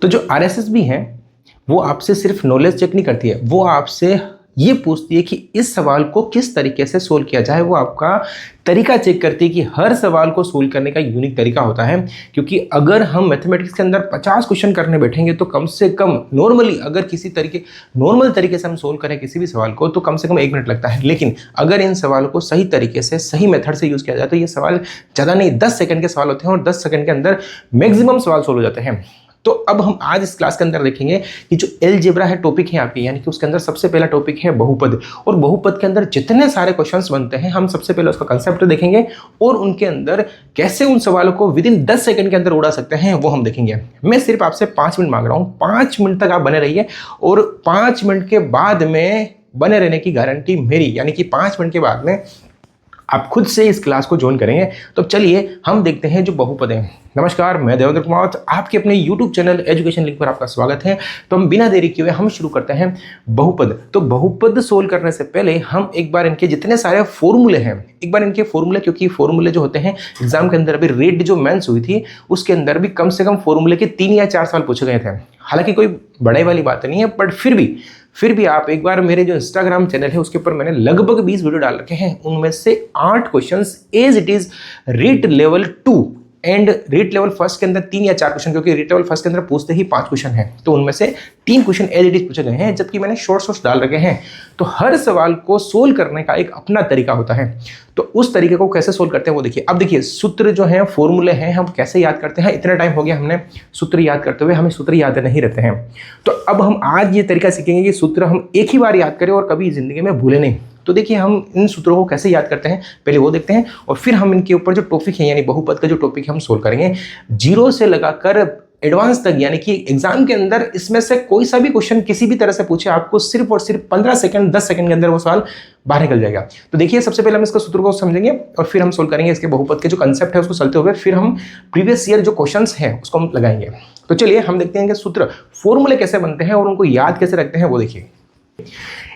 तो जो आरएसएस भी है वो आपसे सिर्फ नॉलेज चेक नहीं करती है, वो आपसे ये पूछती है कि इस सवाल को किस तरीके से सोल्व किया जाए। वो आपका तरीका चेक करती है कि हर सवाल को सोल्व करने का यूनिक तरीका होता है। क्योंकि अगर हम मैथमेटिक्स के अंदर 50 क्वेश्चन करने बैठेंगे तो कम से कम नॉर्मली अगर नॉर्मल तरीके से हम सोल्व करें किसी भी सवाल को तो कम से कम 1 मिनट लगता है। लेकिन अगर इन सवालों को सही तरीके से सही मेथड से यूज़ किया जाए तो ये सवाल ज़्यादा नहीं 10 सेकंड के सवाल होते हैं और 10 सेकंड के अंदर मैक्सिमम सवाल सोल्व हो जाते हैं। तो अब हम आज इस क्लास के अंदर देखेंगे कि जो अलजेब्रा है टॉपिक है आपकी, यानी कि उसके अंदर सबसे पहला टॉपिक है बहुपद। और बहुपद के अंदर जितने सारे क्वेश्चंस बनते हैं हम सबसे पहले उसका कंसेप्ट देखेंगे और उनके अंदर कैसे उन सवालों को विदिन 10 सेकंड के अंदर उड़ा सकते हैं वो हम देखेंगे। मैं सिर्फ आपसे 5 मिनट मांग रहा हूँ, 5 मिनट तक आप बने रहिए और 5 मिनट के बाद में बने रहने की गारंटी मेरी, यानी कि 5 मिनट के बाद में आप खुद से इस क्लास को ज्वाइन करेंगे। तो चलिए हम देखते हैं जो बहुपद है। नमस्कार, मैं देवेंद्र कुमार, आपके अपने YouTube चैनल एजुकेशन लिंक पर आपका स्वागत है। तो हम बिना देरी किए हम शुरू करते हैं बहुपद। तो बहुपद सोल्व करने से पहले हम एक बार इनके जितने सारे फॉर्मूले हैं, एक बार इनके फॉर्मूले, क्योंकि फॉर्मूले जो होते हैं एग्जाम के अंदर अभी रेट जो मेंस हुई थी उसके अंदर भी कम से कम फॉर्मूले के 3 या 4 सवाल पूछे गए थे। हालांकि कोई बड़ाई वाली बात नहीं है, बट फिर भी आप एक बार मेरे जो इंस्टाग्राम चैनल है उसके ऊपर मैंने लगभग 20 वीडियो डाल रखे हैं, उनमें से 8 questions as it is REET level 2 and REET level first के अंदर 3 या 4 क्वेश्चन, क्योंकि रीट लेवल फर्स्ट के अंदर पूछते ही 5 क्वेश्चन हैं, तो उनमें से 3 क्वेश्चन एज इट इज पूछे गए हैं, जबकि मैंने शॉर्ट्स डाल रखे हैं। तो हर सवाल को सोल्व करने का एक अपना तरीका होता है, तो उस तरीके को कैसे सोल्व करते हैं वो देखिए। अब देखिए सूत्र जो है, फॉर्मूले हैं, हम कैसे याद करते हैं। इतना टाइम हो गया हमने सूत्र याद करते हुए, हमें सूत्र याद नहीं रहते हैं। तो अब हम आज ये तरीका सीखेंगे कि सूत्र हम एक ही बार याद करें और कभी जिंदगी में भूले नहीं। तो देखिए हम इन सूत्रों को कैसे याद करते हैं पहले वो देखते हैं, और फिर हम इनके ऊपर जो टॉपिक है यानी बहुपद का जो टॉपिक है हम सोल्व करेंगे 0 से लगाकर एडवांस तक। यानी कि एग्जाम के अंदर इसमें से कोई सा भी क्वेश्चन किसी भी तरह से पूछे, आपको सिर्फ और सिर्फ 15 सेकंड 10 सेकंड के अंदर वो सवाल बाहर निकल जाएगा। तो देखिए सबसे पहले हम इसका सूत्र को समझेंगे और फिर हम सोल्व करेंगे इसके बहुपद के जो कंसेप्ट है उसको चलते हुए, फिर हम प्रीवियस ईयर जो क्वेश्चंस हैं उसको हम लगाएंगे। तो चलिए हम देखते हैं कि सूत्र फॉर्मूले कैसे बनते हैं और उनको याद कैसे रखते हैं वो देखिए।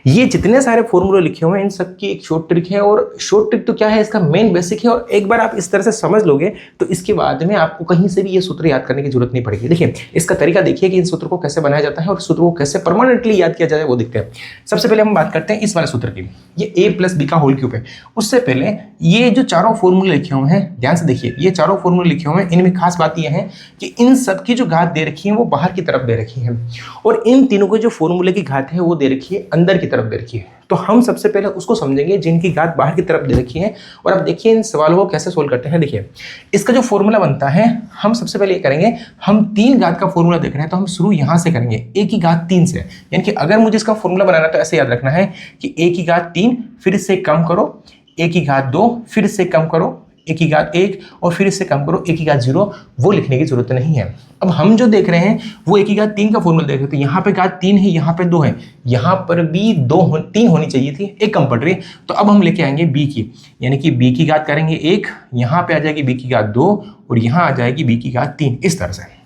ये जितने सारे फॉर्मूले लिखे हुए हैं इन सब की एक शॉर्ट ट्रिक है, और शॉर्ट ट्रिक तो क्या है, इसका मेन बेसिक है। और एक बार आप इस तरह से समझ लोगे तो इसके बाद में आपको कहीं से भी ये सूत्र याद करने की जरूरत नहीं पड़ेगी। देखिए इसका तरीका देखिए कि इन सूत्र को कैसे बनाया जाता है और सूत्र को कैसे परमानेंटली याद किया जाए वो देखते हैं। सबसे पहले हम बात करते हैं इस वाले सूत्र की, ये a + b का होल क्यूब है। उससे पहले ये जो चारों फॉर्मूले लिखे हुए हैं ध्यान से देखिए, ये चारों फॉर्मूले लिखे हुए हैं, इनमें खास बात यह है कि इन सब की जो घात दे रखी है वो बाहर की तरफ दे रखी है, और इन तीनों को जो फॉर्मूले की घात है वो दे रखी है अंदर की तरफ दे रखी है। तो हम सबसे पहले उसको समझेंगे जिनकी घात बाहर की तरफ दे रखी है, और अब देखिए इन सवालों को कैसे सोल्व करते हैं। देखिए इसका जो फॉर्मूला बनता है हम सबसे पहले ये करेंगे, हम 3 घात का फॉर्मूला देख रहे हैं तो हम शुरू यहां से करेंगे a की घात 3 से। यानी कि अगर मुझे इसका फॉर्मूला बनाना है तो ऐसे याद रखना है कि a की घात 3 फिर इससे कम करो, a की घात 2 फिर इससे कम करो, a की घात 1 और फिर इससे कम करो a की घात 0। वो लिखने की जरूरत नहीं है। अब हम जो देख रहे हैं वो a की घात 3 का फॉर्मूला देख रहे हैं, तो यहाँ पे घात 3 है, यहाँ पे 2 है, यहाँ पर भी 3 होनी चाहिए थी, एक कम पड़ रही है। तो अब हम लेके आएंगे b की, यानी कि b की घात करेंगे 1, यहाँ पे आ जाएगी b की घात 2 और यहाँ आ जाएगी b की घात 3, इस तरह से।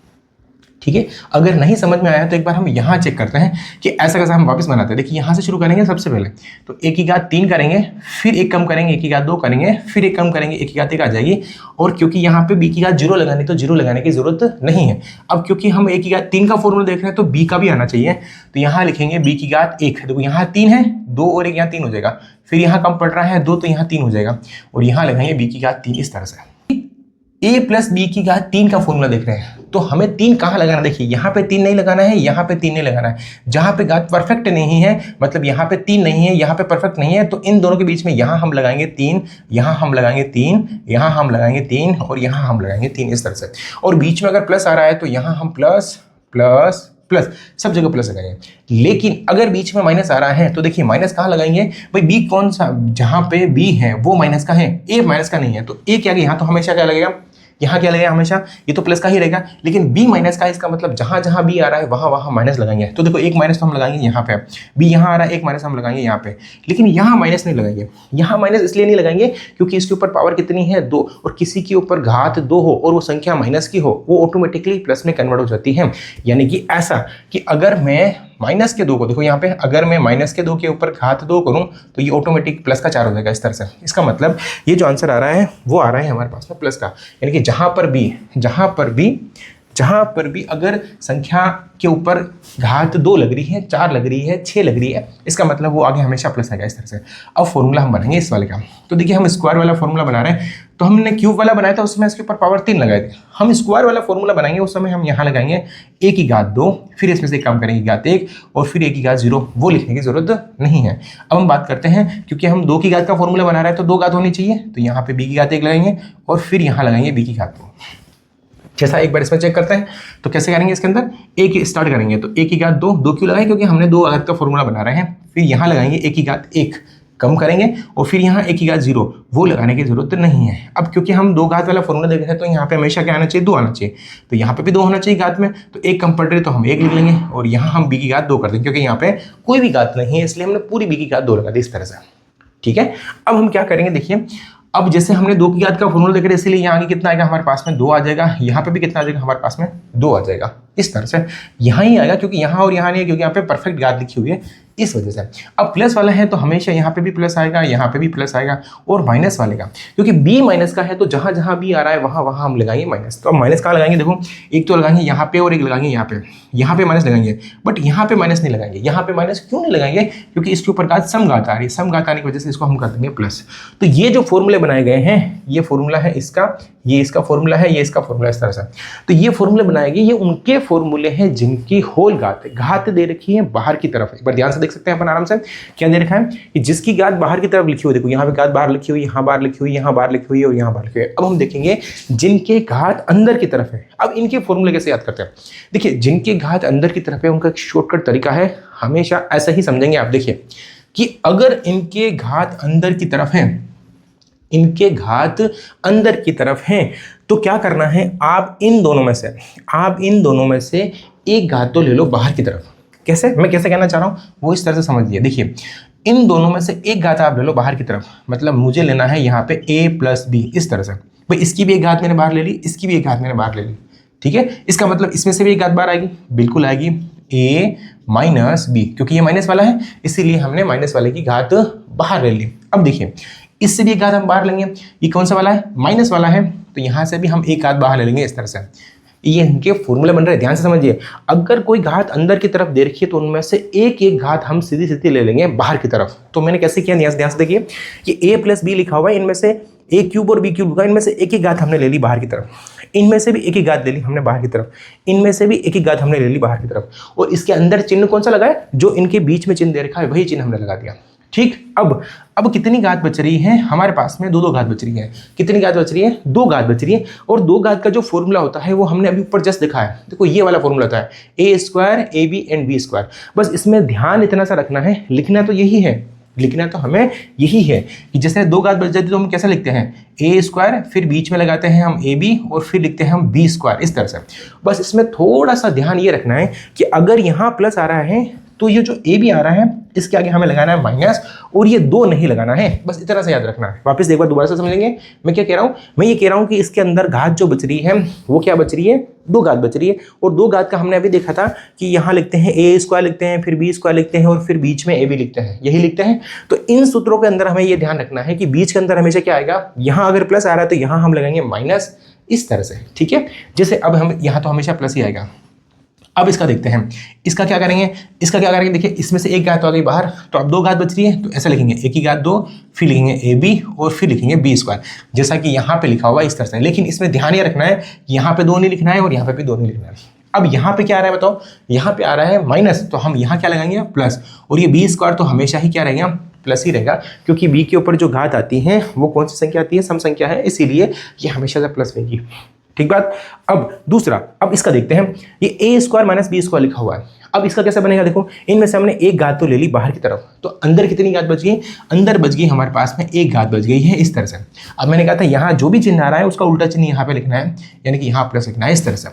ठीक है, अगर नहीं समझ में आया तो एक बार हम यहाँ चेक करते हैं कि ऐसा कैसा हम वापस बनाते हैं। देखिए यहाँ से शुरू करेंगे सबसे पहले, तो a की घात 3 करेंगे, फिर एक कम करेंगे, a की घात 2 करेंगे, फिर एक कम करेंगे, a की घात 1 आ जाएगी। और क्योंकि यहाँ पे b की घात 0 लगानी तो 0 लगाने की जरूरत नहीं है। अब क्योंकि हम a की घात 3 का फॉर्मूला देख रहे हैं तो b का भी आना चाहिए, तो यहाँ लिखेंगे b की घात 1। देखो यहाँ 3 है, 2 और 1 यहाँ 3 हो जाएगा, फिर यहाँ कम पड़ रहा है 2 तो यहाँ 3 हो जाएगा, और यहाँ लगाएंगे b की घात 3, इस तरह से। a + b की घात 3 का फॉर्मूला देख रहे हैं तो हमें 3 कहाँ लगाना, देखिए यहाँ पे 3 नहीं लगाना है, यहाँ पे 3 नहीं लगाना है। जहाँ पे घात परफेक्ट नहीं है, मतलब यहाँ पे 3 नहीं है, यहाँ पे परफेक्ट नहीं है, तो इन दोनों के बीच में यहाँ हम लगाएंगे 3, यहाँ हम लगाएंगे 3, यहाँ हम लगाएंगे 3 और यहाँ हम लगाएंगे 3, इस तरह से। और बीच में अगर प्लस आ रहा है तो यहाँ हम प्लस प्लस प्लस, सब जगह प्लस लगाएंगे। लेकिन अगर बीच में माइनस आ रहा है तो देखिए माइनस कहाँ लगाएंगे भाई, बी कौन सा, जहाँ पे बी है वो माइनस का है, ए माइनस का नहीं है, तो ए क्या, यहाँ तो हमेशा क्या लगेगा, यहाँ क्या लगेगा, हमेशा ये तो प्लस का ही रहेगा। लेकिन b माइनस का, इसका मतलब जहां जहां b आ रहा है वहां वहां माइनस लगाएंगे। तो देखो एक माइनस तो हम लगाएंगे यहाँ पे, b यहाँ आ रहा है, एक माइनस हम लगाएंगे यहाँ पे, लेकिन यहाँ माइनस नहीं लगाएंगे। यहाँ माइनस इसलिए नहीं लगाएंगे क्योंकि इसके ऊपर पावर कितनी है 2, और किसी के ऊपर घात 2 हो और वो संख्या माइनस की हो वो ऑटोमेटिकली प्लस में कन्वर्ट हो जाती है। यानी कि ऐसा कि अगर मैं माइनस के 2 को, देखो यहाँ पे अगर मैं माइनस के 2 के ऊपर घात 2 करूँ तो ये ऑटोमेटिक प्लस का 4 हो जाएगा, इस तरह से। इसका मतलब ये जो आंसर आ रहा है वो आ रहा है हमारे पास में प्लस का, यानी कि जहाँ पर भी जहाँ पर भी अगर संख्या के ऊपर घात 2 लग रही है, 4 लग रही है, 6 लग रही है, इसका मतलब वो आगे हमेशा प्लस आएगा इस तरह से। अब फॉर्मूला हम बनाएंगे इस वाले का। तो देखिए हम स्क्वायर वाला फॉर्मूला बना रहे हैं, तो हमने क्यूब वाला बनाया था उसमें इसके ऊपर पावर 3 लगाए थे। हम स्क्वायर वाला फॉर्मूला बनाएंगे उस समय हम यहाँ लगाएंगे a की घात 2, फिर इसमें से काम करेंगे घात 1 और फिर a की घात 0। वो लिखने की जरूरत नहीं है। अब हम बात करते हैं, क्योंकि हम 2 की घात का फॉर्मूला बना रहे हैं तो 2 घात होनी चाहिए, तो यहाँ पे b की घात 1 लगाएंगे और फिर यहाँ लगाएंगे b की घात 2। जैसा एक बार इसमें चेक करते हैं तो कैसे करेंगे, इसके अंदर a की स्टार्ट करेंगे तो a की घात 2, 2 क्यों लगाएंगे, क्योंकि हमने 2 घात का फॉर्मूला बना रहे हैं। फिर यहाँ लगाएंगे a की घात 1, कम करेंगे और फिर यहाँ a की घात 0, वो लगाने की जरूरत नहीं है। अब क्योंकि हम 2 घात वाला फॉर्मूला देख रहे हैं तो यहाँ पे हमेशा क्या आना चाहिए, 2 आना चाहिए, तो यहाँ पे भी 2 होना चाहिए घात में, तो 1 कम पड़ रही है तो हम 1 लिख लेंगे और यहाँ हम b की घात 2 कर देंगे, क्योंकि यहाँ पे कोई भी घात नहीं है इसलिए हमने पूरी b की घात 2 लगा दी इस तरह से। ठीक है, अब हम क्या करेंगे, देखिए अब जैसे हमने 2 की घात का फॉर्मूला देख रहे हैं इसलिए यहाँ आगे कितना आएगा हमारे पास में 2 आ जाएगा, यहाँ पे भी कितना आ जाएगा हमारे पास में 2 आ जाएगा इस तरह से। यहाँ ही आएगा क्योंकि यहाँ और यहाँ नहीं है, क्योंकि यहाँ पे परफेक्ट घात लिखी हुई है इस वजह से। अब प्लस वाला है तो हमेशा यहाँ पे भी प्लस आएगा, यहाँ पे भी प्लस आएगा, और माइनस वाले का क्योंकि b माइनस का है तो जहाँ जहाँ b आ रहा है वहाँ वहाँ हम लगाएंगे माइनस। तो अब माइनस कहाँ लगाएंगे, देखो एक तो लगाएंगे यहाँ पे और एक लगाएंगे यहाँ पे माइनस लगाएंगे, बट यहाँ पे माइनस नहीं लगाएंगे। यहाँ पे माइनस क्यों नहीं लगाएंगे, क्योंकि इसके ऊपर घात सम घात आ रही है, सम घात आने की वजह से इसको हम कर देंगे प्लस। तो ये जो फॉर्मूले बनाए गए हैं, ये फॉर्मूला है इसका, ये इसका फॉर्मूला है, ये इसका फॉर्मूला इस तरह से। तो ये फॉर्मूले बनाए गए, ये उनके फॉर्मूले हैं जिनकी होल घात दे रखी है बाहर की तरफ। एक बार ध्यान से देख सकते हैं अपन आराम से, क्या दे रखा है कि जिसकी घात बाहर की तरफ लिखी हुई, देखो यहाँ पे घात बाहर लिखी हुई, यहाँ बाहर लिखी हुई, यहाँ बाहर लिखी हुई है और यहाँ बाहर लिखी हुई है। अब हम देखेंगे जिनके घात अंदर की तरफ है। अब इनके फॉर्मूले कैसे याद करते हैं, देखिए जिनके घात अंदर की तरफ है उनका एक शॉर्टकट तरीका है, हमेशा ऐसा ही समझेंगे आप। देखिए कि अगर इनके घात अंदर की तरफ है, इनके घात अंदर की तरफ हैं तो क्या करना है, आप इन दोनों में से एक घात तो ले लो बाहर की तरफ। कैसे, मैं कैसे कहना चाह रहा हूँ वो इस तरह से समझिए। देखिए इन दोनों में से एक घात आप ले लो बाहर की तरफ, मतलब मुझे लेना है यहाँ पे a प्लस बी इस तरह से। भाई इसकी भी एक घात मैंने बाहर ले ली, इसकी भी एक घात मैंने बाहर ले ली, ठीक है। इसका मतलब इसमें से भी एक घात बाहर आएगी, बिल्कुल आएगी, a माइनस बी, क्योंकि ये माइनस वाला है इसीलिए हमने माइनस वाले की घात बाहर ले ली। अब देखिए इससे भी एक घात हम बाहर लेंगे, ये कौन सा वाला है, माइनस वाला है, तो यहाँ से भी हम एक घात बाहर ले लेंगे इस तरह से। ये इनके फॉर्मूले बन रहे हैं, ध्यान से समझिए। अगर कोई घात अंदर की तरफ दे रखी है तो उनमें से एक एक घात हम सीधी सीधी ले लेंगे बाहर की तरफ। तो मैंने कैसे किया, ध्यान से देखिए कि a प्लस बी लिखा हुआ है, इनमें से a क्यूब और b क्यूब का, इनमें से एक एक घात हमने ले ली बाहर की तरफ, इनमें से भी एक एक घात ले ली हमने बाहर की तरफ, इनमें से भी एक एक घात हमने ले ली बाहर की तरफ, और इसके अंदर चिन्ह कौन सा लगा है, जो इनके बीच में चिन्ह दे रखा है वही चिन्ह हमने लगा दिया। ठीक, अब कितनी घात बच रही है हमारे पास में, दो घात बच रही है। कितनी घात बच रही है, 2 घात बच रही है। और 2 घात का जो फॉर्मूला होता है वो हमने अभी ऊपर जस्ट देखा है, देखो ये वाला फॉर्मूला होता है a square a b and b square. बस इसमें ध्यान इतना सा रखना है, लिखना तो यही है, लिखना तो हमें यही है कि जैसे 2 घात बच जाती है तो हम कैसे लिखते हैं, a स्क्वायर, फिर बीच में लगाते हैं हम ए बी और फिर लिखते हैं हम बी स्क्वायर इस तरह से। बस इसमें थोड़ा सा ध्यान ये रखना है कि अगर यहाँ प्लस आ रहा है तो ये जो ए बी आ रहा है इसके आगे हमें लगाना है माइनस, और ये 2 नहीं लगाना है, बस इतना से याद रखना है। वापस एक बार दोबारा से समझेंगे मैं क्या कह रहा हूँ, मैं ये कह रहा हूँ कि इसके अंदर घात जो बच रही है वो क्या बच रही है, 2 घात बच रही है। और 2 घात का हमने अभी देखा था कि यहाँ लिखते हैं a स्क्वायर लिखते हैं, फिर b स्क्वायर लिखते हैं और फिर बीच में a b लिखते हैं, यही लिखते हैं। तो इन सूत्रों के अंदर हमें ये ध्यान रखना है कि बीच के अंदर हमेशा क्या आएगा, यहाँ अगर प्लस आ रहा है तो यहाँ हम लगाएंगे माइनस इस तरह से, ठीक है। जैसे अब हम यहाँ तो हमेशा प्लस ही आएगा। अब इसका देखते हैं, इसका क्या करेंगे, देखिए इसमें से एक घात तो आ गई बाहर, तो अब 2 घात बच रही है, तो ऐसा लिखेंगे a की घात 2, फिर लिखेंगे ए बी और फिर लिखेंगे बी स्क्वायर, जैसा कि यहाँ पे लिखा हुआ है इस तरह से। लेकिन इसमें ध्यान ये रखना है, यहाँ पे 2 नहीं लिखना है और यहाँ पे भी 2 नहीं लिखना है। अब यहाँ पे क्या आ रहा है बताओ, यहाँ पे आ रहा है माइनस, तो हम यहाँ क्या लगाएंगे प्लस, और ये बी स्क्वायर तो हमेशा ही क्या रहेगा, प्लस ही रहेगा, क्योंकि b के ऊपर जो घात आती है वो कौन सी संख्या आती है, सम संख्या है, इसीलिए ये हमेशा से प्लस रहेगी। ठीक बात। अब दूसरा, अब इसका देखते हैं, ये a square minus b square लिखा हुआ है। अब इसका कैसे बनेगा, देखो इनमें से हमने एक घात तो ले ली बाहर की तरफ, तो अंदर कितनी घात बच गई, अंदर बच गई हमारे पास में एक घात बच गई है इस तरह से। अब मैंने कहा था यहाँ जो भी चिन्ह आ रहा है उसका उल्टा चिन्ह यहाँ पे लिखना है, यानी कि यहाँ प्लस लिखना है इस तरह से।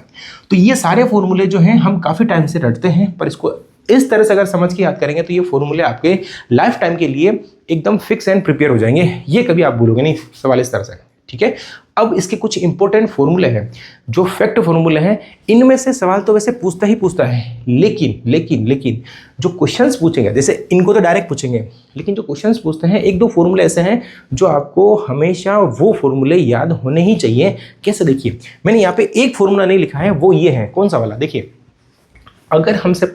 तो ये सारे फॉर्मूले जो हैं हम काफ़ी टाइम से रटते हैं, पर इसको इस तरह से अगर समझ के याद करेंगे तो ये फॉर्मूले आपके लाइफ टाइम के लिए एकदम फिक्स एंड प्रिपेयर हो जाएंगे, ये कभी आप भूलोगे नहीं सवाल इस तरह से। ठीक है। अब इसके कुछ इंपॉर्टेंट फॉर्मूले हैं, जो फैक्ट फॉर्मूले हैं, इनमें से सवाल तो वैसे पूछता ही पूछता है, लेकिन जो क्वेश्चंस पूछेंगे, जैसे इनको तो डायरेक्ट पूछेंगे, लेकिन जो क्वेश्चंस पूछते हैं एक दो फॉर्मूले ऐसे हैं जो आपको हमेशा वो फॉर्मूले याद होने ही चाहिए। कैसे, देखिए मैंने यहाँ पे एक फॉर्मूला नहीं लिखा है, वो ये है, कौन सा वाला, देखिए अगर हमसे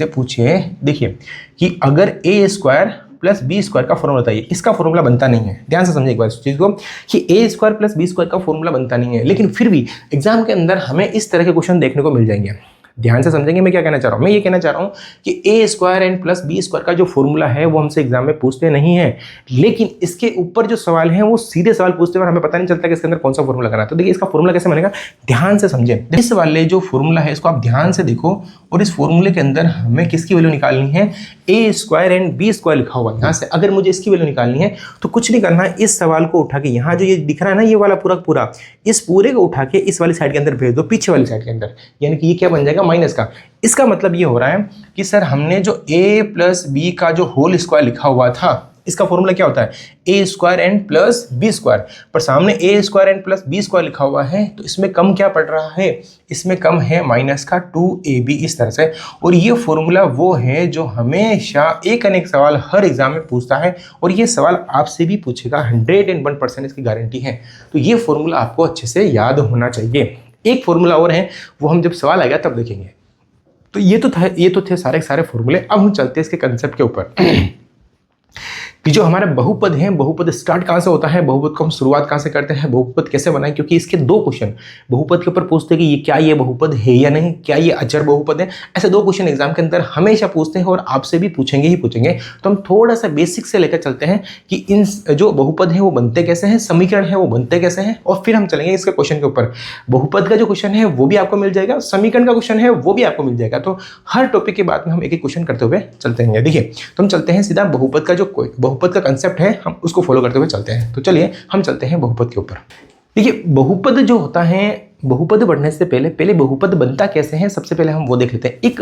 पूछे देखिए कि अगर ए स्क्वायर प्लस बी स्क्वायर का फॉर्मूला बताइए, इसका फॉर्मूला बनता नहीं है। ध्यान से समझिए एक बार इस चीज को कि A square plus B square का फॉर्मूला बनता नहीं है, लेकिन फिर भी एग्जाम के अंदर हमें इस तरह के क्वेश्चन देखने को मिल जाएंगे। ध्यान से समझेंगे मैं क्या कहना चाह रहा हूँ। मैं ये कहना चाह रहा हूँ कि A square and plus B square का जो फॉर्मूला है वो हमसे एग्जाम में पूछते नहीं है, लेकिन इसके ऊपर जो सवाल है वो सीधे सवाल पूछते हैं और हमें पता नहीं चलता कि इसके अंदर कौन सा फॉर्मूला करना है। तो देखिए इसका फॉर्मूला कैसे बनेगा, ध्यान से समझें। इस वाले जो फॉर्मूला है इसको आप ध्यान से देखो, और इस फॉर्मूले के अंदर हमें किसकी वैल्यू निकालनी है, A square and b square लिखा हुआ है। यहाँ से अगर मुझे इसकी वैल्यू निकालनी है तो कुछ नहीं करना है, इस सवाल को उठा के यहाँ जो ये दिख रहा है ना, ये वाला पूरा इस पूरे को उठा के इस वाली साइड के अंदर भेज दो, पीछे वाली साइड के अंदर, यानी कि ये क्या बन जाएगा, माइनस का। इसका मतलब ये हो रहा है कि सर हमने जो a प्लस बी का जो होल स्क्वायर लिखा हुआ था, इसका फॉर्मूला क्या होता है, A square and plus B square, पर सामने A square and plus B square लिखा हुआ है, तो इसमें कम क्या पड़ रहा है, इसमें कम है माइनस का 2ab, इस तरह से। और ये फॉर्मूला वो है जो हमेशा एक अनेक सवाल हर एग्जाम में पूछता है, और ये सवाल आपसे भी पूछेगा, 101% इसकी गारंटी है। तो ये फॉर्मूला आपको अच्छे से याद होना चाहिए। एक फॉर्मूला और है, वो हम जब सवाल आएगा तब देखेंगे। तो ये तो थे सारे फॉर्मूले। अब हम चलते हैं इसके कंसेप्ट के ऊपर कि जो हमारे बहुपद हैं, बहुपद स्टार्ट कहाँ से होता है, बहुपद को हम शुरुआत कहाँ से करते हैं, बहुपद कैसे बनाएं, क्योंकि इसके दो क्वेश्चन बहुपद के ऊपर पूछते हैं कि ये क्या ये बहुपद है या नहीं, क्या ये अचर बहुपद है। ऐसे दो क्वेश्चन एग्जाम के अंदर हमेशा पूछते हैं और आपसे भी पूछेंगे ही पूछेंगे। तो हम थोड़ा सा बेसिक से लेकर चलते हैं कि इन जो बहुपद है वो बनते कैसे हैं, समीकरण है वो बनते कैसे हैं, और फिर हम चलेंगे इसके क्वेश्चन के ऊपर। बहुपद का जो क्वेश्चन है वो भी आपको मिल जाएगा, समीकरण का क्वेश्चन है वो भी आपको मिल जाएगा। तो हर टॉपिक के बाद में हम एक एक क्वेश्चन करते हुए चलते हैं। देखिए तो हम चलते हैं सीधा बहुपद का, जो बहुपद का कंसेप्ट है हम उसको फॉलो करते हुए चलते हैं। तो चलिए हम चलते हैं बहुपद के ऊपर। देखिए बहुपद जो होता है, बहुपद बढ़ने से पहले बहुपद बनता कैसे है, सबसे पहले हम वो देख लेते हैं। एक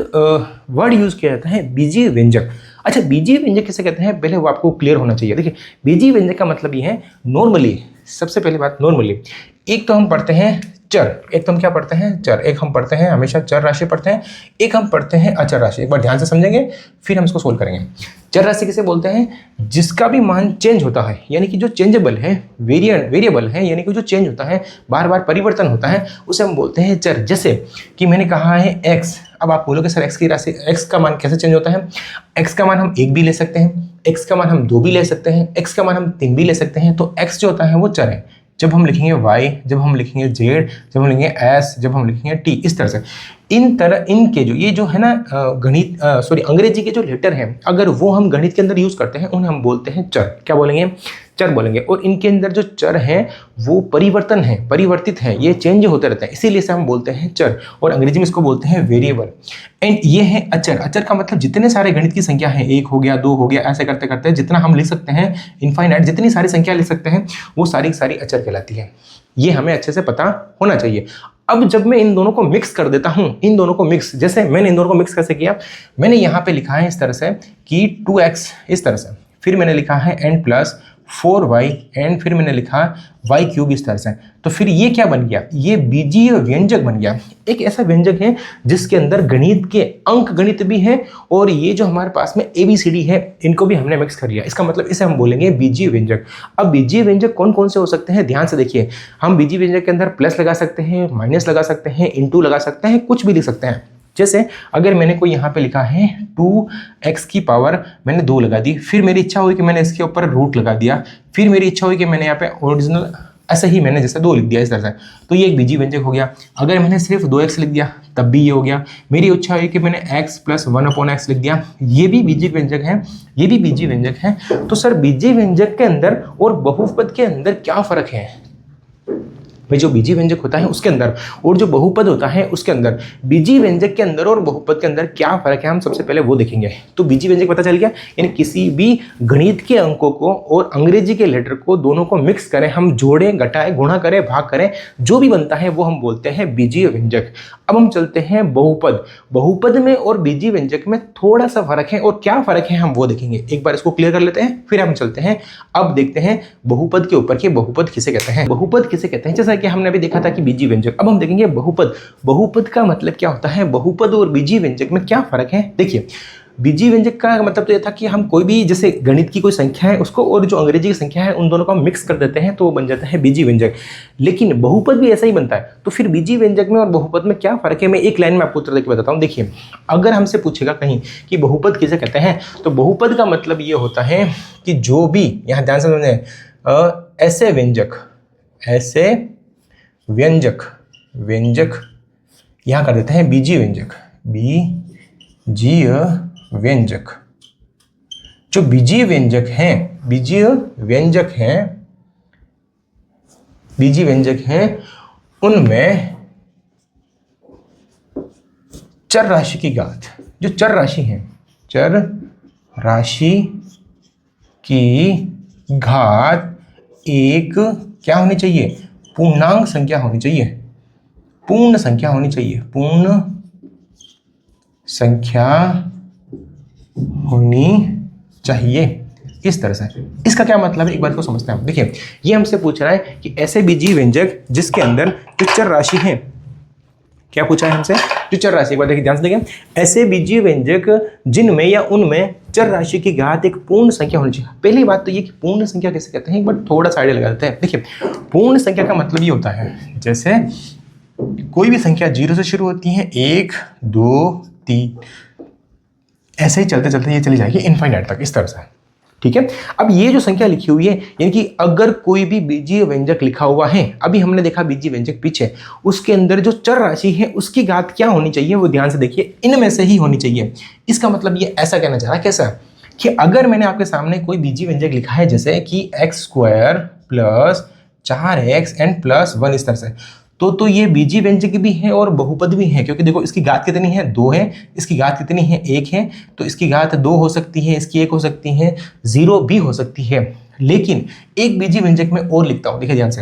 वर्ड यूज किया जाता है बीजीय व्यंजक। अच्छा, बीजीय व्यंजक किसे कहते हैं, पहले वो आपको क्लियर होना चाहिए। देखिए बीजीय व्यंजक का मतलब ये है नॉर्मली, सबसे पहली बात नॉर्मली, एक तो हम पढ़ते हैं चर, एक तो हम क्या पढ़ते हैं चर, एक हम पढ़ते हैं हमेशा चर राशि पढ़ते हैं, एक हम पढ़ते हैं अचर राशि। एक बार ध्यान से समझेंगे फिर हम इसको सोल्व करेंगे। चर राशि किसे बोलते हैं, जिसका भी मान चेंज होता है, यानी कि जो चेंजेबल है, वेरिएबल है, यानी कि जो चेंज होता है, बार बार परिवर्तन होता है, उसे हम बोलते हैं चर। जैसे कि मैंने कहा है x, अब आप बोलोगे सर x की राशि, x का मान कैसे चेंज होता है, x का मान हम 1 भी ले सकते हैं, x का मान हम 2 भी ले सकते हैं, x का मान हम 3 भी ले सकते हैं। तो x जो होता है वो चर है। जब हम लिखेंगे y, जब हम लिखेंगे z, जब हम लिखेंगे s, जब हम लिखेंगे t, इस तरह से इनके जो ये जो है ना अंग्रेजी के जो लेटर हैं, अगर वो हम गणित के अंदर यूज करते हैं उन्हें हम बोलते हैं चर। क्या बोलेंगे, चर बोलेंगे। और इनके अंदर जो चर हैं वो परिवर्तन है, परिवर्तित है, ये चेंज होते रहते हैं, इसीलिए से हम बोलते हैं चर, और अंग्रेजी में इसको बोलते हैं वेरिएबल। एंड ये है अचर। अचर का मतलब जितने सारे गणित की संख्या है, 1 हो गया, 2 हो गया, ऐसे करते करते जितना हम लिख सकते हैं, इनफाइनाइट जितनी सारी संख्या लिख सकते हैं, वो सारी सारी अचर कहलाती है। ये हमें अच्छे से पता होना चाहिए। अब जब मैं इन दोनों को मिक्स कर देता हूं, इन दोनों को मिक्स, जैसे मैंने इन दोनों को मिक्स कैसे किया, मैंने यहाँ पे लिखा है इस तरह से कि 2x, इस तरह से, फिर मैंने लिखा है n प्लस 4y, एंड फिर मैंने लिखा y क्यूब, इस तरह से। तो फिर ये क्या बन गया, ये बीजीय व्यंजक बन गया। एक ऐसा व्यंजक है जिसके अंदर गणित के अंक गणित भी है, और ये जो हमारे पास में ABCD है, इनको भी हमने मिक्स कर लिया। इसका मतलब इसे हम बोलेंगे बीजीय व्यंजक। अब बीजीय व्यंजक कौन कौन से हो सकते हैं, ध्यान से देखिए। हम बीजीय व्यंजक के अंदर प्लस लगा सकते हैं, माइनस लगा सकते हैं, इंटू लगा सकते हैं, कुछ भी लिख सकते हैं। जैसे अगर मैंने कोई यहाँ पे लिखा है 2x की पावर मैंने 2 लगा दी, फिर मेरी इच्छा हुई कि मैंने इसके ऊपर रूट लगा दिया, फिर मेरी इच्छा हुई कि मैंने यहाँ पे ओरिजिनल ऐसे ही मैंने जैसे 2 लिख दिया, इस तरह से। तो ये एक बीजीय व्यंजक हो गया। अगर मैंने सिर्फ 2x लिख दिया तब भी ये हो गया। मेरी इच्छा हुई कि मैंने x प्लस 1/x लिख दिया, ये भी बीजीय व्यंजक है, ये भी बीजीय व्यंजक है। तो सर बीजीय व्यंजक के अंदर और बहुपद के अंदर क्या फर्क है, भाई जो बीजी व्यंजक होता है उसके अंदर और जो बहुपद होता है उसके अंदर, बीजी व्यंजक के अंदर और बहुपद के अंदर क्या फर्क है हम सबसे पहले वो देखेंगे। तो बीजी व्यंजक पता चल गया, यानी किसी भी गणित के अंकों को और अंग्रेजी के लेटर को दोनों को मिक्स करें, हम जोड़ें, घटाएं, गुणा करें, भाग करें, जो भी बनता है वो हम बोलते हैं बीजी व्यंजक। अब हम चलते हैं बहुपद। बहुपद में और बीजी व्यंजक में थोड़ा सा फर्क है, और क्या फर्क है हम वो देखेंगे। एक बार इसको क्लियर कर लेते हैं, फिर हम चलते हैं अब देखते हैं बहुपद के ऊपर कि बहुपद किसे कहते हैं। बहुपद किसे कहते हैं, जैसा कि हमने अभी देखा था कि बीजी व्यंजक। अब हम देखेंगे बहुपद। बहुपद का मतलब क्या होता है, बहुपद और बीजी व्यंजक में क्या फर्क है। देखिए, बीजी व्यंजक का मतलब तो यह था कि हम कोई भी जैसे गणित की कोई संख्या है उसको और जो अंग्रेजी की संख्या है उन दोनों को हम मिक्स कर देते हैं तो वो बन जाता है बीजी व्यंजक। लेकिन बहुपद भी ऐसा ही बनता है। तो फिर बीजी व्यंजक में और बहुपद में क्या फर्क है, मैं एक लाइन में आपको उत्तर देकर बताता हूँ। देखिए, अगर हमसे पूछेगा कहीं कि बहुपद किसे कहते हैं, तो बहुपद का मतलब ये होता है कि जो भी, यहाँ ध्यान से समझें, ऐसे व्यंजक, ऐसे व्यंजक यहाँ कर देते हैं बीजी व्यंजक, बीजीय व्यंजक। जो बीजी व्यंजक हैं उनमें चर राशि की घात, जो चर राशि की घात एक क्या होनी चाहिए, पूर्णांक संख्या होनी चाहिए, पूर्ण संख्या होनी चाहिए, पूर्ण संख्या होनी चाहिए। इस तरह से इसका क्या मतलब है, एक बात को समझते हैं। देखिए, ये हमसे पूछ रहा है कि ऐसे बीजी व्यंजक जिसके अंदर जो चर राशि है, क्या पूछा है हमसे, जो चर राशि। एक बार देखिए, ध्यान से देखिए, ऐसे बीजी व्यंजक जिनमें या उनमें चर राशि की घात एक पूर्ण संख्या होनी चाहिए। पहली बात तो ये कि पूर्ण संख्या कैसे कहते हैं, एक बार थोड़ा सा आइडिया लगा देते हैं। देखिए, पूर्ण संख्या का मतलब ये होता है, जैसे कोई भी संख्या 0 से शुरू होती है, 1 2 3, ऐसे ही चलते चलते ये चली जाएगी इनफाइनाइट तक, इस तरह से। ठीक है, अब ये जो संख्या लिखी हुई है, यानी कि अगर कोई भी बीजीय व्यंजक लिखा हुआ है, अभी हमने देखा बीजीय व्यंजक पीछे, उसके अंदर जो चर राशि है उसकी घात क्या होनी चाहिए, वो ध्यान से देखिए, इनमें से ही होनी चाहिए। इसका मतलब ये ऐसा कहना चाह रहा है, कैसा कि अगर मैंने आपके सामने कोई बीजीय व्यंजक लिखा है, जैसे कि x² + 4x n + 1, इस तरह से, तो ये बीजी व्यंजक भी है और बहुपद भी है, क्योंकि देखो इसकी घात कितनी है, 2 है, इसकी घात कितनी है, 1 है, तो इसकी घात 2 हो सकती है, इसकी 1 हो सकती है, 0 भी हो सकती है। लेकिन एक बीजी व्यंजक में और लिखता हूं, देखिए ध्यान से,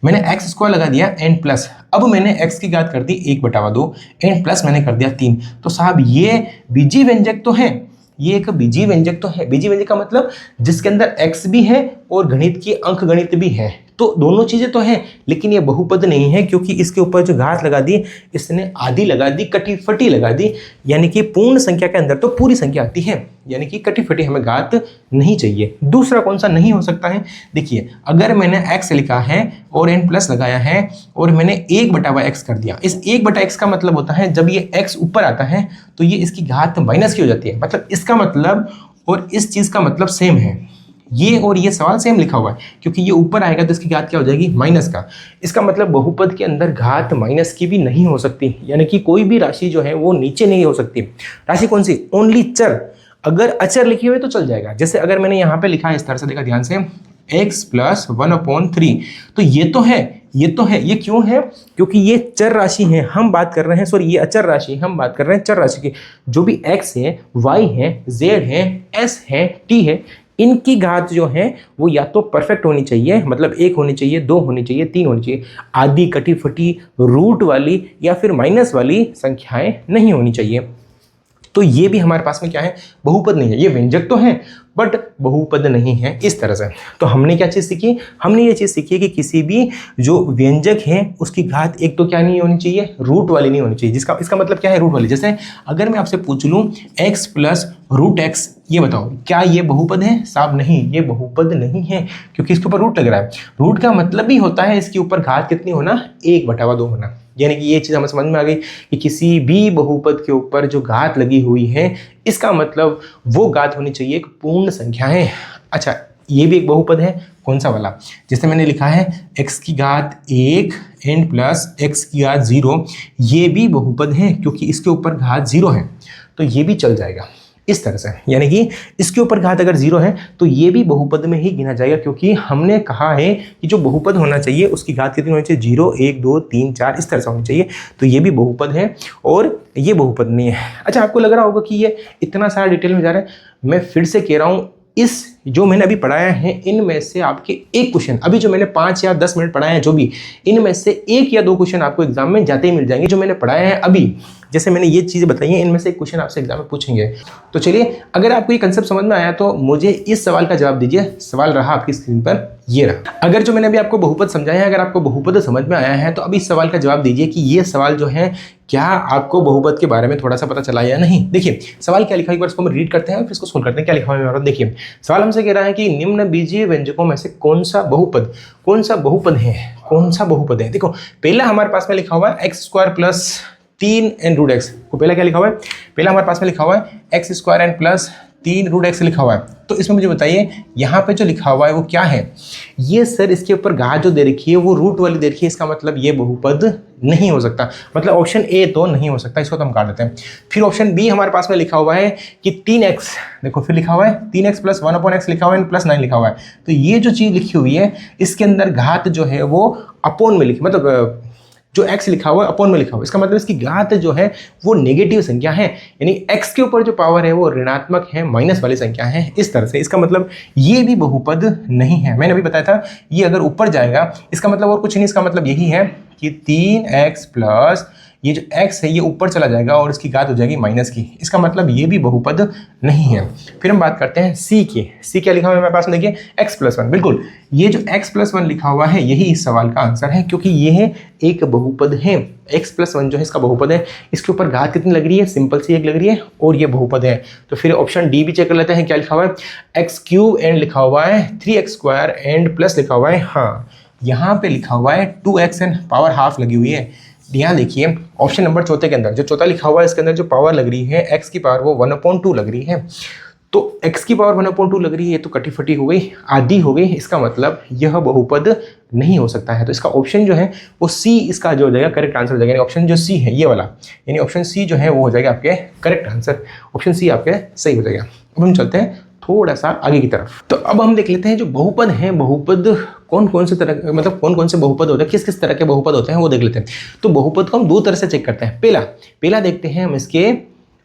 मैंने x² लगा दिया n+, अब मैंने x की घात कर दी 1/2, n+ मैंने कर दिया 3, तो साहब ये बीजी व्यंजक तो है, ये एक बीजी व्यंजक तो है। बीजी व्यंजक का मतलब जिसके अंदर x भी है और गणित की अंकगणित भी है, तो दोनों चीजें तो हैं, लेकिन ये बहुपद नहीं है, क्योंकि इसके ऊपर जो घात लगा दी, इसने आधी लगा दी, कटी फटी लगा दी, यानी कि पूर्ण संख्या के अंदर तो पूरी संख्या आती है, यानी कि कटी फटी हमें घात नहीं चाहिए। दूसरा कौन सा नहीं हो सकता है, देखिए, अगर मैंने x लिखा है और n+ लगाया है और मैंने 1/x कर दिया, इस 1/x का मतलब होता है जब ये x ऊपर आता है तो ये इसकी घात माइनस की हो जाती है, मतलब इसका मतलब और इस चीज का मतलब सेम है, ये और ये सवाल सेम लिखा हुआ है, क्योंकि ये ऊपर आएगा तो इसकी घात क्या हो जाएगी, माइनस का। इसका मतलब बहुपद के अंदर घात माइनस की भी नहीं हो सकती, यानी कि कोई भी राशि जो है वो नीचे नहीं हो सकती। राशि कौन सी, ओनली चर। अगर अचर लिखे हुए तो चल जाएगा, जैसे अगर मैंने यहाँ पे लिखा है इस तरह से, देखा ध्यान से, x + 1/3, तो ये तो है, ये क्यों है, क्योंकि ये चर राशि है, हम बात कर रहे हैं, सॉरी ये अचर राशि, हम बात कर रहे हैं चर राशि की। जो भी x है, y है, z है, s है, t है, इनकी घात जो है वो या तो परफेक्ट होनी चाहिए, मतलब 1 होनी चाहिए, 2 होनी चाहिए, 3 होनी चाहिए, आधी कटी फटी रूट वाली या फिर माइनस वाली संख्याएं नहीं होनी चाहिए। तो ये भी हमारे पास में क्या है, बहुपद नहीं है, ये व्यंजक तो है बट बहुपद नहीं है, इस तरह से। तो हमने क्या चीज़ सीखी, हमने ये चीज़ सीखी कि किसी भी जो व्यंजक है उसकी घात एक तो क्या नहीं होनी चाहिए, रूट वाली नहीं होनी चाहिए, जिसका इसका मतलब क्या है, रूट वाली। जैसे अगर मैं आपसे पूछ लूँ x + √x, ये बताओ क्या ये बहुपद है, साहब नहीं, ये बहुपद नहीं है, क्योंकि इसके ऊपर रूट लग रहा है। रूट का मतलब ही होता है इसके ऊपर घात कितनी होना, 1/2 होना, यानी कि ये चीज़ हमें समझ में आ गई कि किसी भी बहुपद के ऊपर जो घात लगी हुई है इसका मतलब वो घात होनी चाहिए एक पूर्ण संख्या है। अच्छा, ये भी एक बहुपद है, कौन सा वाला, जैसे मैंने लिखा है x की घात 1 n + x की घात 0, ये भी बहुपद है क्योंकि इसके ऊपर घात 0 है, तो ये भी चल जाएगा। इस तरह से, यानी कि इसके ऊपर घात अगर 0 है तो ये भी बहुपद में ही गिना जाएगा, क्योंकि हमने कहा है कि जो बहुपद होना चाहिए उसकी घात कितनी होनी चाहिए, 0 1 2 3 4 इस तरह से होनी चाहिए। तो ये भी बहुपद है और ये बहुपद नहीं है। अच्छा, आपको लग रहा होगा कि ये इतना सारा डिटेल में जा रहा है, मैं फिर से कह रहा हूँ, इस जो मैंने अभी पढ़ाया है इनमें से आपके एक क्वेश्चन, अभी जो मैंने 5 या 10 मिनट पढ़ाए हैं जो भी, इनमें से 1 या 2 क्वेश्चन आपको एग्जाम में जाते ही मिल जाएंगे। जो मैंने पढ़ाया है अभी, जैसे मैंने ये चीज़ें बताई हैं, इनमें से एक क्वेश्चन आपसे एग्जाम में पूछेंगे। तो चलिए, अगर आपको ये कंसेप्ट समझ में आया तो मुझे इस सवाल का जवाब दीजिए। सवाल रहा आपकी स्क्रीन पर, ये रहा। अगर जो मैंने अभी आपको बहुपद समझाया है, अगर आपको बहुपद समझ में आया है तो अभी इस सवाल का जवाब दीजिए कि ये सवाल जो है क्या आपको बहुपद के बारे में थोड़ा सा पता चला या नहीं। देखिए सवाल क्या लिखा है, एक बार इसको हम रीड करते हैं और फिर इसको सोल्व करते हैं। क्या लिखा हुआ है, देखिए सवाल हमसे कह रहा है कि निम्न बीजीय व्यंजकों में से कौन सा बहुपद है। देखो पहला हमारे पास में लिखा हुआ है x² प्लस 3n√x को, पहला क्या लिखा हुआ है, पहला हमारे पास में लिखा हुआ है x² n प्लस 3√x लिखा हुआ है। तो इसमें मुझे बताइए यहाँ पे जो लिखा हुआ है वो क्या है। ये सर इसके ऊपर घात जो दे रखी है वो रूट वाली दे रखी है, इसका मतलब ये बहुपद नहीं हो सकता, मतलब ऑप्शन ए तो नहीं हो सकता, इसको तो हम काट देते हैं। फिर ऑप्शन बी हमारे पास में लिखा हुआ है कि 3x, देखो फिर लिखा हुआ है 3x प्लस 1/x लिखा हुआ है, प्लस 9 लिखा हुआ है। तो ये जो चीज़ लिखी हुई है इसके अंदर घात जो है वो अपोन में लिखी, मतलब जो x लिखा हुआ है अपोन में लिखा हुआ है, इसका मतलब इसकी घात जो है वो नेगेटिव संख्या है, यानी x के ऊपर जो पावर है वो ऋणात्मक है, माइनस वाली संख्या है, इस तरह से। इसका मतलब ये भी बहुपद नहीं है। मैंने अभी बताया था ये अगर ऊपर जाएगा इसका मतलब और कुछ नहीं, इसका मतलब यही है कि 3x प्लस ये जो x है ये ऊपर चला जाएगा और इसकी घात हो जाएगी माइनस की, इसका मतलब ये भी बहुपद नहीं है। फिर हम बात करते हैं c की। c क्या लिखा हुआ है मेरे पास में, देखिए x+1, बिल्कुल ये जो x+1 लिखा हुआ है यही इस सवाल का आंसर है, क्योंकि ये एक बहुपद है। x+1 जो है इसका बहुपद है, इसके ऊपर घात कितनी लग रही है, सिंपल सी एक लग रही है और ये बहुपद है। तो फिर ऑप्शन डी भी चेक कर लेते हैं, क्या लिखा हुआ है x³ एंड लिखा हुआ है 3x² एंड प्लस लिखा हुआ है, हाँ यहाँ पे लिखा हुआ है 2x एंड पावर हाफ लगी हुई है। यहाँ देखिए ऑप्शन नंबर चौथे के अंदर जो चौथा लिखा हुआ है इसके अंदर जो पावर लग रही है x की पावर वो 1/2 लग रही है। तो x की पावर 1/2 लग रही है, तो कटी फटी हो गई, आधी हो गई, इसका मतलब यह बहुपद नहीं हो सकता है। तो इसका ऑप्शन जो है वो सी इसका जो हो जाएगा करेक्ट आंसर हो जाएगा, ऑप्शन जो सी है ये वाला, यानी ऑप्शन सी जो है वो हो जाएगा आपके करेक्ट आंसर, ऑप्शन सी आपके सही हो जाएगा। अब हम चलते हैं थोड़ा सा आगे की तरफ। तो अब हम देख लेते हैं जो बहुपद हैं, बहुपद कौन कौन से तरह, मतलब कौन कौन से बहुपद होते हैं, किस किस तरह के बहुपद होते हैं वो देख लेते हैं। तो बहुपद को हम 2 तरह से चेक करते हैं। पहला देखते हैं हम इसके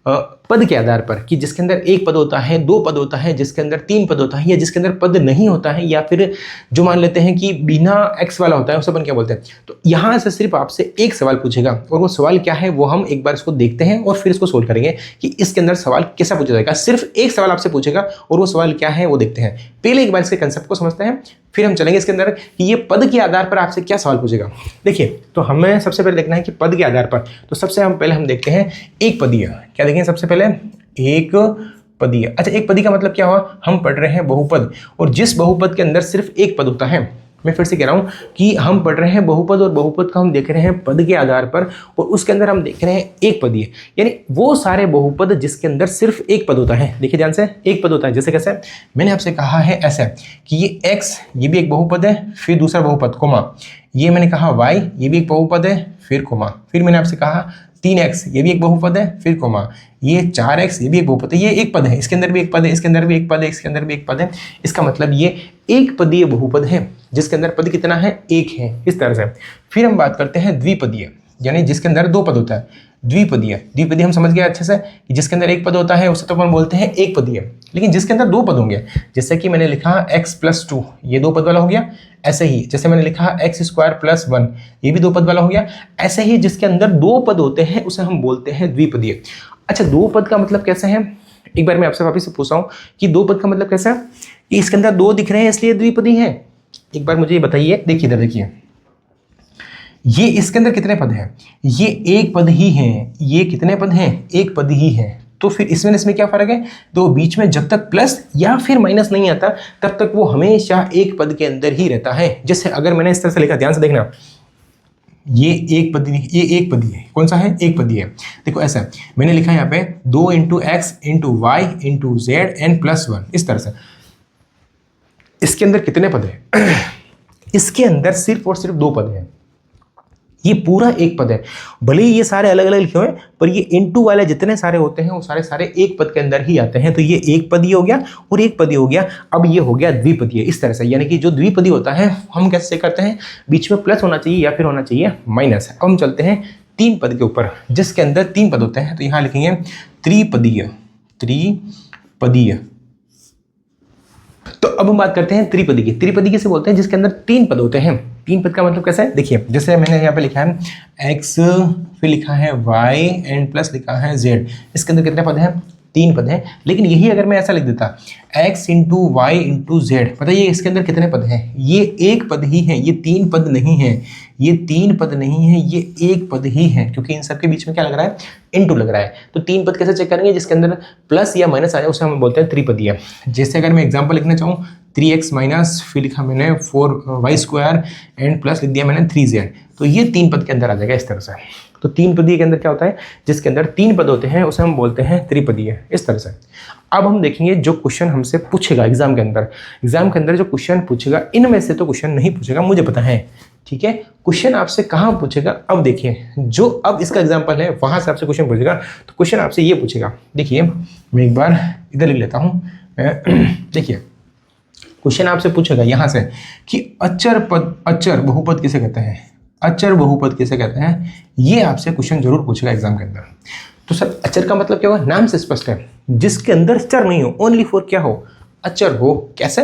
पद के आधार पर, कि जिसके अंदर 1 पद होता है, 2 पद होता है, जिसके अंदर 3 पद होता है, या जिसके अंदर पद नहीं होता है, या फिर जो मान लेते हैं कि बिना x वाला होता है उसे अपन क्या बोलते हैं। तो यहाँ से सिर्फ आपसे एक सवाल पूछेगा और वो सवाल क्या है वो हम एक बार इसको देखते हैं और फिर इसको सोल्व करेंगे कि इसके अंदर सवाल कैसा पूछा जाएगा। सिर्फ एक सवाल आपसे पूछेगा और वो सवाल क्या है वो देखते हैं। पहले एक बार इसके कंसेप्ट को समझते हैं, फिर हम चलेंगे इसके अंदर कि ये पद के आधार पर आपसे क्या सवाल पूछेगा। देखिए तो हमें सबसे पहले देखना है कि पद के आधार पर, तो सबसे पहले हम देखते हैं एक पदीय। क्या देखेंगे सबसे पहले, एक पदीय। अच्छा, एक पदी का मतलब क्या हुआ, हम पढ़ रहे हैं बहुपद और जिस बहुपद के अंदर सिर्फ एक पद होता है, मैं फिर से कह रहा हूं कि हम पढ़ रहे हैं बहुपद और बहुपद का हम देख रहे हैं पद के आधार पर, और उसके अंदर हम देख रहे हैं एक पदीय, यानी वो सारे बहुपद जिसके अंदर सिर्फ एक पद होता है। देखिए ध्यान से, एक पद होता है, जैसे कैसे मैंने आपसे कहा है ऐसा कि ये x ये भी एक बहुपद है, फिर दूसरा बहुपद कोमा, ये मैंने कहा y ये भी एक बहुपद है, फिर कोमा, फिर मैंने आपसे कहा 3x ये भी एक बहुपद है, फिर कोमा, ये 4x ये भी एक बहुपद है, ये एक पद है, इसके अंदर भी एक पद है, इसके अंदर भी एक पद है, इसके अंदर भी एक पद है। इसका मतलब ये एक पदीय बहुपद है जिसके अंदर पद कितना है, एक है, इस तरह से। फिर हम बात करते हैं द्विपदीय, यानी जिसके अंदर 2 पद होता है। द्विपदीय हम समझ गए अच्छे से कि जिसके अंदर एक पद होता है उसे तो अपन बोलते हैं एक पदीय, लेकिन जिसके अंदर 2 पद होंगे, जैसे कि मैंने लिखा x+2 ये 2 पद वाला हो गया, ऐसे ही जैसे मैंने लिखा x² + 1 ये भी 2 पद वाला हो गया, ऐसे ही जिसके अंदर 2 पद होते हैं उसे हम बोलते हैं द्विपदीय। अच्छा, 2 पद का मतलब कैसे है, एक बार मैं आपसे वापिस से पूछा हूँ कि 2 पद का मतलब कैसा है, कि इसके अंदर 2 दिख रहे हैं इसलिए द्विपदी है। एक बार मुझे ये बताइए, देखिए इधर देखिए, ये इसके अंदर कितने पद हैं, ये एक पद ही है, ये कितने पद हैं, एक पद ही है। तो फिर इसमें क्या फर्क है, तो बीच में जब तक प्लस या फिर माइनस नहीं आता तब तक वो हमेशा एक पद के अंदर ही रहता है। जैसे अगर मैंने इस तरह से लिखा, ध्यान से देखना, ये एक पदी, ये एक पदी है, कौन सा है, एक पदी है। देखो ऐसा मैंने लिखा है यहाँ पे 2 × x × y × z n +1, इस तरह से। इसके अंदर कितने पद है इसके अंदर सिर्फ और सिर्फ 2 पद हैं, ये पूरा एक पद है। भले ही ये सारे अलग अलग लिखे हुए हैं, पर ये इनटू वाले जितने सारे होते हैं वो सारे सारे एक पद के अंदर ही आते हैं। तो ये एक पदी हो गया और एक पदी हो गया। अब ये हो गया द्विपदीय इस तरह से, यानी कि जो द्विपदी होता है हम कैसे करते हैं, बीच में प्लस होना चाहिए या फिर होना चाहिए माइनस। अब हम चलते हैं तीन पद के ऊपर, जिसके अंदर तीन पद होते हैं। तो यहाँ लिखेंगे त्रिपदीय, त्रिपदीय। तो अब हम बात करते हैं त्रिपदी की। त्रिपदी किसे बोलते हैं, जिसके अंदर तीन पद होते हैं। तीन पद का मतलब कैसा है, देखिए जैसे मैंने यहाँ पे लिखा है x, फिर लिखा है y एंड प्लस लिखा है z। इसके अंदर कितने पद हैं, तीन पद हैं। लेकिन यही अगर मैं ऐसा लिख देता x into y into z, बताइए इसके अंदर कितने पद हैं, ये एक पद ही है, ये तीन पद नहीं है, ये तीन पद नहीं है, ये एक पद ही है, क्योंकि इन सबके बीच में क्या लग रहा है, इनटू लग रहा है। तो तीन पद कैसे चेक करेंगे, जिसके अंदर प्लस या माइनस आ जाए उसे हम बोलते हैं त्रिपदीय। जैसे अगर मैं एग्जाम्पल लिखना चाहूँ 3x माइनस, फिर लिखा मैंने 4y² एंड प्लस लिख दिया मैंने 3z, तो ये तीन पद के अंदर आ जाएगा इस तरह से। तो तीन पदीय के अंदर क्या होता है, जिसके अंदर तीन पद होते हैं उसे हम बोलते हैं त्रिपदीय इस तरह से। अब हम देखेंगे जो क्वेश्चन हमसे पूछेगा एग्जाम के अंदर, एग्जाम के अंदर जो क्वेश्चन पूछेगा इनमें से तो क्वेश्चन नहीं पूछेगा, मुझे पता है, ठीक है। क्वेश्चन आपसे कहाँ पूछेगा, अब देखिए जो अब इसका एग्जाम्पल है वहां से आपसे क्वेश्चन पूछेगा। तो क्वेश्चन आपसे ये पूछेगा, देखिए मैं एक बार इधर लिख लेता हूँ, देखिए क्वेश्चन आपसे पूछेगा यहाँ से कि अचर पद, अचर बहुपद किसे कहते हैं, अचर बहुपद किसे कहते हैं, ये आपसे क्वेश्चन जरूर पूछेगा एग्जाम के अंदर। तो सर अचर का मतलब क्या होगा, नाम से स्पष्ट है, जिसके अंदर चर नहीं हो, ओनली फॉर क्या हो, अचर हो। कैसे,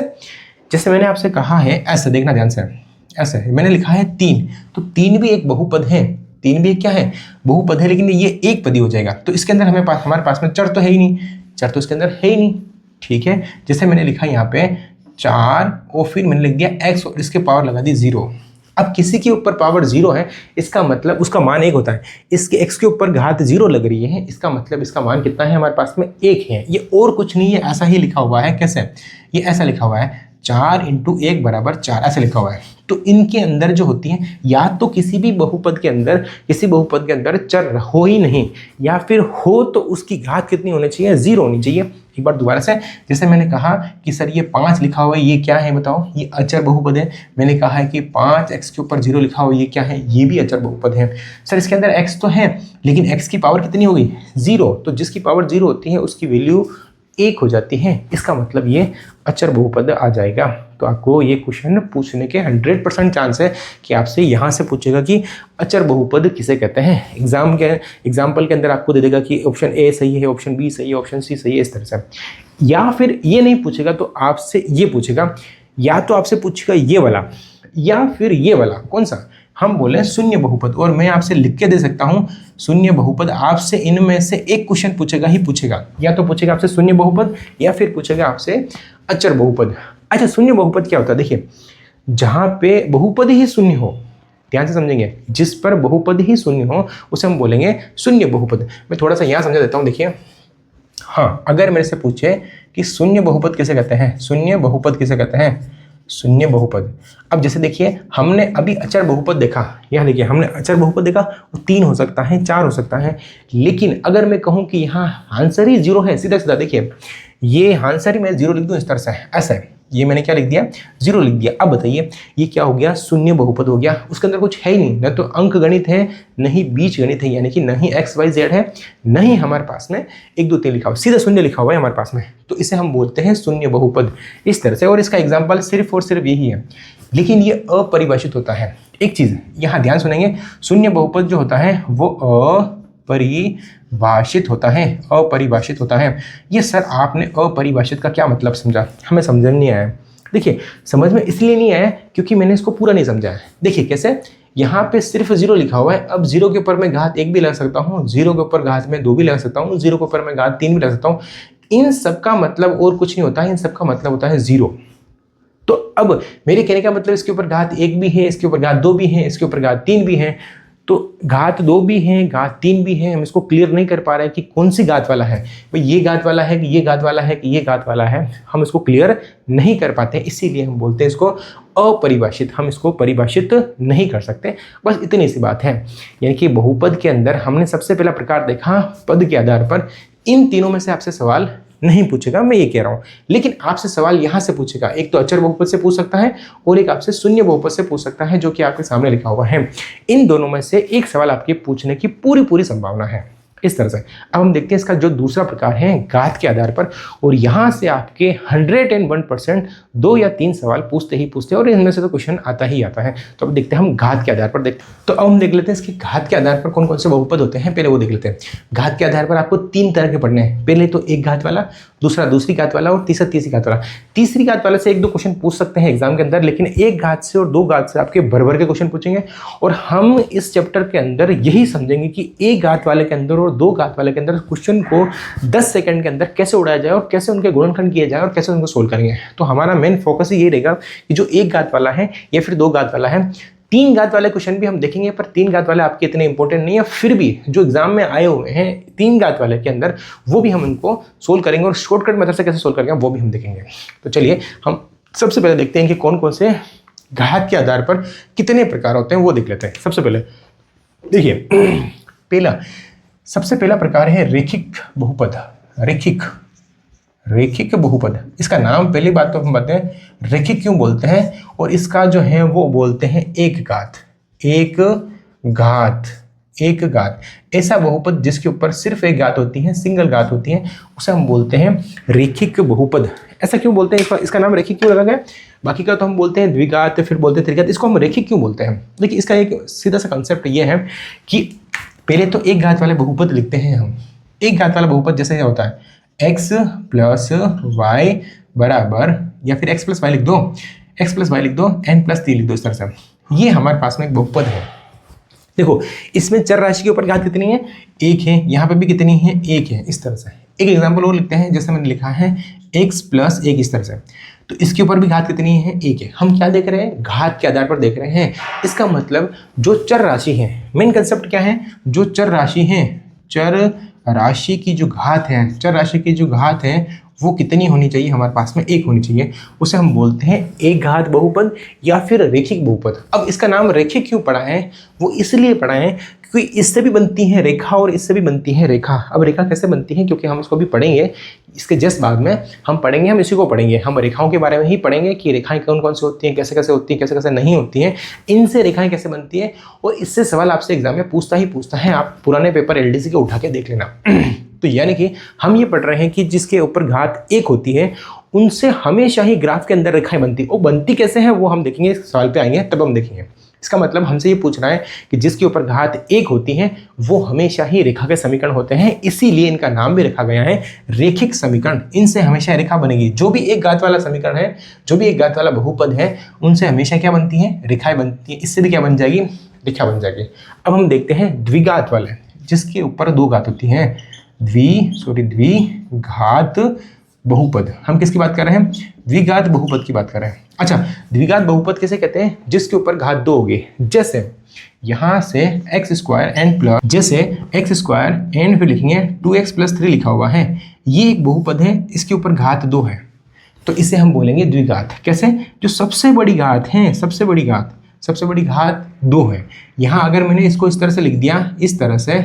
जैसे मैंने आपसे कहा है, ऐसे देखना ध्यान से, ऐसे मैंने लिखा है तीन, तो तीन भी एक बहुपद है, तीन भी एक क्या है, बहुपद है, लेकिन ये एक पदी हो जाएगा। तो इसके अंदर हमारे पास में चर तो है ही नहीं, चर तो इसके अंदर है ही नहीं, ठीक है। जैसे मैंने लिखा यहाँ पे 4 और फिर मैंने लिख दिया x और इसके पावर लगा दी 0। अब किसी के ऊपर पावर 0 है, इसका मतलब उसका मान 1 होता है, इसके x के ऊपर घात 0 लग रही है, इसका मतलब इसका मान कितना है, हमारे पास में 1 है। ये और कुछ नहीं है, ऐसा ही लिखा हुआ है। कैसे, ये ऐसा लिखा हुआ है 4 × 1 = 4, ऐसे लिखा हुआ है। तो इनके अंदर जो होती हैं, या तो किसी भी बहुपद के अंदर, किसी बहुपद के अंदर चर हो ही नहीं, या फिर हो तो उसकी घात कितनी होनी चाहिए, 0 होनी चाहिए। एक बार दोबारा से, जैसे मैंने कहा कि सर ये 5 लिखा हुआ है, ये क्या है बताओ, ये अचर बहुपद है। मैंने कहा है कि 5x के ऊपर 0 लिखा हुआ है, ये क्या है, ये भी अचर बहुपद है। सर इसके अंदर x तो है, लेकिन x की पावर कितनी होगी, 0, तो जिसकी पावर 0 होती है उसकी वैल्यू 1 हो जाती है, इसका मतलब ये अचर बहुपद आ जाएगा। तो आपको ये क्वेश्चन पूछने के 100% चांस है कि आपसे यहाँ से पूछेगा कि अचर बहुपद किसे कहते हैं। एग्जाम्पल के अंदर आपको दे देगा कि ऑप्शन ए सही है, ऑप्शन बी सही है, ऑप्शन सी सही है, इस तरह से। या फिर ये नहीं पूछेगा तो आपसे ये पूछेगा, या तो आपसे पूछेगा ये वाला या फिर ये वाला, कौन सा, हम बोले शून्य बहुपद। और मैं आपसे लिख के दे सकता हूँ शून्य बहुपद, आपसे इनमें से एक क्वेश्चन पूछेगा ही पूछेगा, या तो पूछेगा आपसे शून्य बहुपद या फिर पूछेगा आपसे अचर बहुपद। अच्छा, शून्य बहुपद क्या होता है, देखिए जहाँ पे बहुपद ही शून्य हो, ध्यान से समझेंगे, जिस पर बहुपद ही शून्य हो उसे हम बोलेंगे शून्य बहुपद। मैं थोड़ा सा यहाँ समझा देता हूँ, देखिए हाँ, अगर मेरे से पूछे कि शून्य बहुपद किसे कहते हैं, शून्य बहुपद किसे कहते हैं, शून्य बहुपद। अब जैसे देखिए हमने अभी अचर बहुपद देखा, यहाँ देखिए हमने अचर बहुपद देखा, 3 हो सकता है, 4 हो सकता है। लेकिन अगर मैं कहूँ कि यहाँ आंसर ही 0 है, सीधा सीधा देखिए ये आंसर ही मैं 0 लिख दूँ इस तरह से, ऐसा है, ये मैंने क्या लिख दिया, 0 लिख दिया। अब बताइए ये क्या हो गया, शून्य बहुपद हो गया। उसके अंदर कुछ है ही नहीं, न तो अंक गणित है, नहीं बीज गणित है, यानी कि नहीं x y z है, नहीं हमारे पास में 1 2 3 लिखा हुआ, सीधा शून्य लिखा हुआ है हमारे पास में। तो इसे हम बोलते हैं शून्य बहुपद इस तरह से। और इसका एग्जाम्पल सिर्फ और सिर्फ यही है, लेकिन ये अपरिभाषित होता है। एक चीज़ यहाँ ध्यान सुनेंगे, शून्य बहुपद जो होता है वो अपरिभाषित होता है, अपरिभाषित होता है। ये सर आपने अपरिभाषित का क्या मतलब समझा, हमें समझ में नहीं आया। देखिए समझ में इसलिए नहीं आया क्योंकि मैंने इसको पूरा नहीं समझा है। देखिए कैसे, यहाँ पे सिर्फ 0 लिखा हुआ है, अब 0 के ऊपर मैं घात 1 भी लगा सकता हूँ, 0 के ऊपर घात में 2 भी लगा सकता हूँ, 0 के ऊपर मैं घात 3 भी लगा सकता हूँ। इन सब का मतलब और कुछ नहीं होता है, इन सब का मतलब होता है 0। तो अब मेरे कहने का मतलब इसके ऊपर घात 1 भी है, इसके ऊपर घात 2 भी है, इसके ऊपर घात 3 भी है, तो घात 2 भी है, घात 3 भी है। हम इसको क्लियर नहीं कर पा रहे हैं कि कौन सी घात वाला है, भाई ये घात वाला है कि ये घात वाला है कि ये घात वाला है, हम इसको क्लियर नहीं कर पाते, इसीलिए हम बोलते हैं इसको अपरिभाषित, हम इसको परिभाषित नहीं कर सकते। बस इतनी सी बात है। यानी कि बहुपद के अंदर हमने सबसे पहला प्रकार देखा पद के आधार पर, इन तीनों में से आपसे सवाल नहीं पूछेगा, मैं ये कह रहा हूँ। लेकिन आपसे सवाल यहाँ से पूछेगा, एक तो अचर बहुपद से पूछ सकता है और एक आपसे शून्य बहुपद से पूछ सकता है, जो कि आपके सामने लिखा हुआ है। इन दोनों में से एक सवाल आपके पूछने की पूरी संभावना है इस तरह से। अब हम देखते हैं इसका जो दूसरा प्रकार है घात के आधार पर, और यहाँ से आपके 101% 2 या 3 सवाल पूछते ही पूछते हैं और इनमें से तो क्वेश्चन आता ही आता है। तो अब देखते हैं हम घात के आधार पर देखते हैं। तो अब हम देख लेते हैं इसके घात के आधार पर कौन कौन से बहुपद होते हैं, पहले वो देख लेते हैं। घात के आधार पर आपको 3 तरह के पढ़ने हैं, पहले तो एक घात वाला, दूसरा दूसरी घात वाला और तीसरा तीसरी घात वाला। तीसरी घात वाले से 1-2 क्वेश्चन पूछ सकते हैं एग्जाम के अंदर, लेकिन एक घात से और 2 घात से आपके भर के क्वेश्चन पूछेंगे। और हम इस चैप्टर के अंदर यही समझेंगे कि एक घात वाले के अंदर और 2 घात वाले के अंदर क्वेश्चन को 10 सेकंड के अंदर कैसे उड़ाया जाए और कैसे उनके गुणनखंड किए जाए और कैसे उनको सोल्व करेंगे। तो हमारा मेन फोकस ये रहेगा कि जो एक घात वाला है या फिर 2 घात वाला है। 3 घात वाले क्वेश्चन भी हम देखेंगे, पर 3 घात वाले आपके इतने इंपॉर्टेंट नहीं है, फिर भी जो एग्जाम में आए हुए हैं 3 घात वाले के अंदर वो भी हम उनको सोल्व करेंगे और शॉर्टकट मेथड से कैसे सोल्व करेंगे वो भी हम देखेंगे। तो चलिए हम सबसे पहले देखते हैं कि कौन कौन से घात के आधार पर कितने प्रकार होते हैं वो देख लेते हैं। सबसे पहले देखिए, सबसे पहला प्रकार है रेखिक बहुपद। रेखिक बहुपद, इसका नाम पहली बात तो हम बताते हैं रेखिक क्यों बोलते हैं, और इसका जो है वो बोलते हैं एक घात। ऐसा बहुपद जिसके ऊपर सिर्फ एक घात होती है, सिंगल घात होती है, उसे हम बोलते हैं रेखिक बहुपद। ऐसा क्यों बोलते हैं, इसका नाम रेखिक क्यों लगा गया? बाकी का तो हम बोलते हैं द्विघात, फिर बोलते हैं त्रिघात, इसको हम रेखिक क्यों बोलते हैं? देखिए इसका एक सीधा सा कंसेप्ट ये है कि पहले तो एक घात वाले बहुपद लिखते हैं हम। एक घात वाला बहुपद जैसे होता है x प्लस वाई बराबर, या फिर x प्लस वाई लिख दो, n प्लस 3 लिख दो, इस तरह से ये हमारे पास में एक बहुपद है। देखो इसमें चर राशि के ऊपर घात कितनी है? 1 है, यहाँ पे भी कितनी है? 1 है। इस तरह से एक एग्जाम्पल और लिखते हैं, जैसे मैंने लिखा है x प्लस 1, इस तरह से। तो इसके ऊपर भी घात कितनी है? 1 है। हम क्या देख रहे हैं? घात के आधार पर देख रहे हैं। इसका मतलब जो चर राशि है, मेन कंसेप्ट क्या है? जो चर राशि है, चर राशि की जो घात है वो कितनी होनी चाहिए? हमारे पास में 1 होनी चाहिए। उसे हम बोलते हैं एक घात बहुपद या फिर रेखिक बहुपद। अब इसका नाम रेखिक क्यों पड़ा है? वो इसलिए पड़ा है क्योंकि इससे भी बनती है रेखा और इससे भी बनती है रेखा। अब रेखा कैसे बनती है, क्योंकि हम इसको भी पढ़ेंगे, इसके जस्ट बाद में हम पढ़ेंगे, हम इसी को पढ़ेंगे, हम रेखाओं के बारे में ही पढ़ेंगे कि रेखाएं कौन कौन सी होती हैं, कैसे कैसे होती हैं, कैसे कैसे नहीं होती हैं, इनसे रेखाएं कैसे बनती है। और इससे सवाल आपसे एग्जाम में पूछता है। आप पुराने पेपर LDC के उठा के देख लेना। तो यानी कि हम ये पढ़ रहे हैं कि जिसके ऊपर घात 1 होती है उनसे हमेशा ही ग्राफ के अंदर रेखाएं बनती है। वो बनती कैसे है वो हम देखेंगे, सवाल पे आएंगे तब हम देखेंगे। इसका मतलब हमसे ये पूछ रहा है कि जिसके ऊपर घात 1 होती है वो हमेशा ही रेखा के समीकरण होते हैं, इसीलिए इनका नाम भी रखा गया है रेखिक समीकरण। इनसे हमेशा रेखा बनेगी। जो भी एक घात वाला समीकरण है, जो भी एक घात वाला बहुपद है, उनसे हमेशा क्या बनती है? रेखाएं बनती है। इससे भी क्या बन जाएगी? रेखा बन जाएगी। अब हम देखते हैं द्विघात वाले, जिसके ऊपर 2 घात होती हैं, द्विघात बहुपद। हम किसकी बात कर रहे हैं? द्विघात बहुपद की बात कर रहे हैं। अच्छा, द्विघात बहुपद किसे कहते हैं? जिसके ऊपर घात 2 होगी। जैसे यहां से x² n प्लस, जैसे x² n फिर लिखेंगे 2x प्लस 3 लिखा हुआ है, ये एक बहुपद है, इसके ऊपर घात 2 है, तो इसे हम बोलेंगे द्विघात। कैसे? जो सबसे बड़ी घात है, सबसे बड़ी घात 2 है। यहाँ अगर मैंने इसको इस तरह से लिख दिया, इस तरह से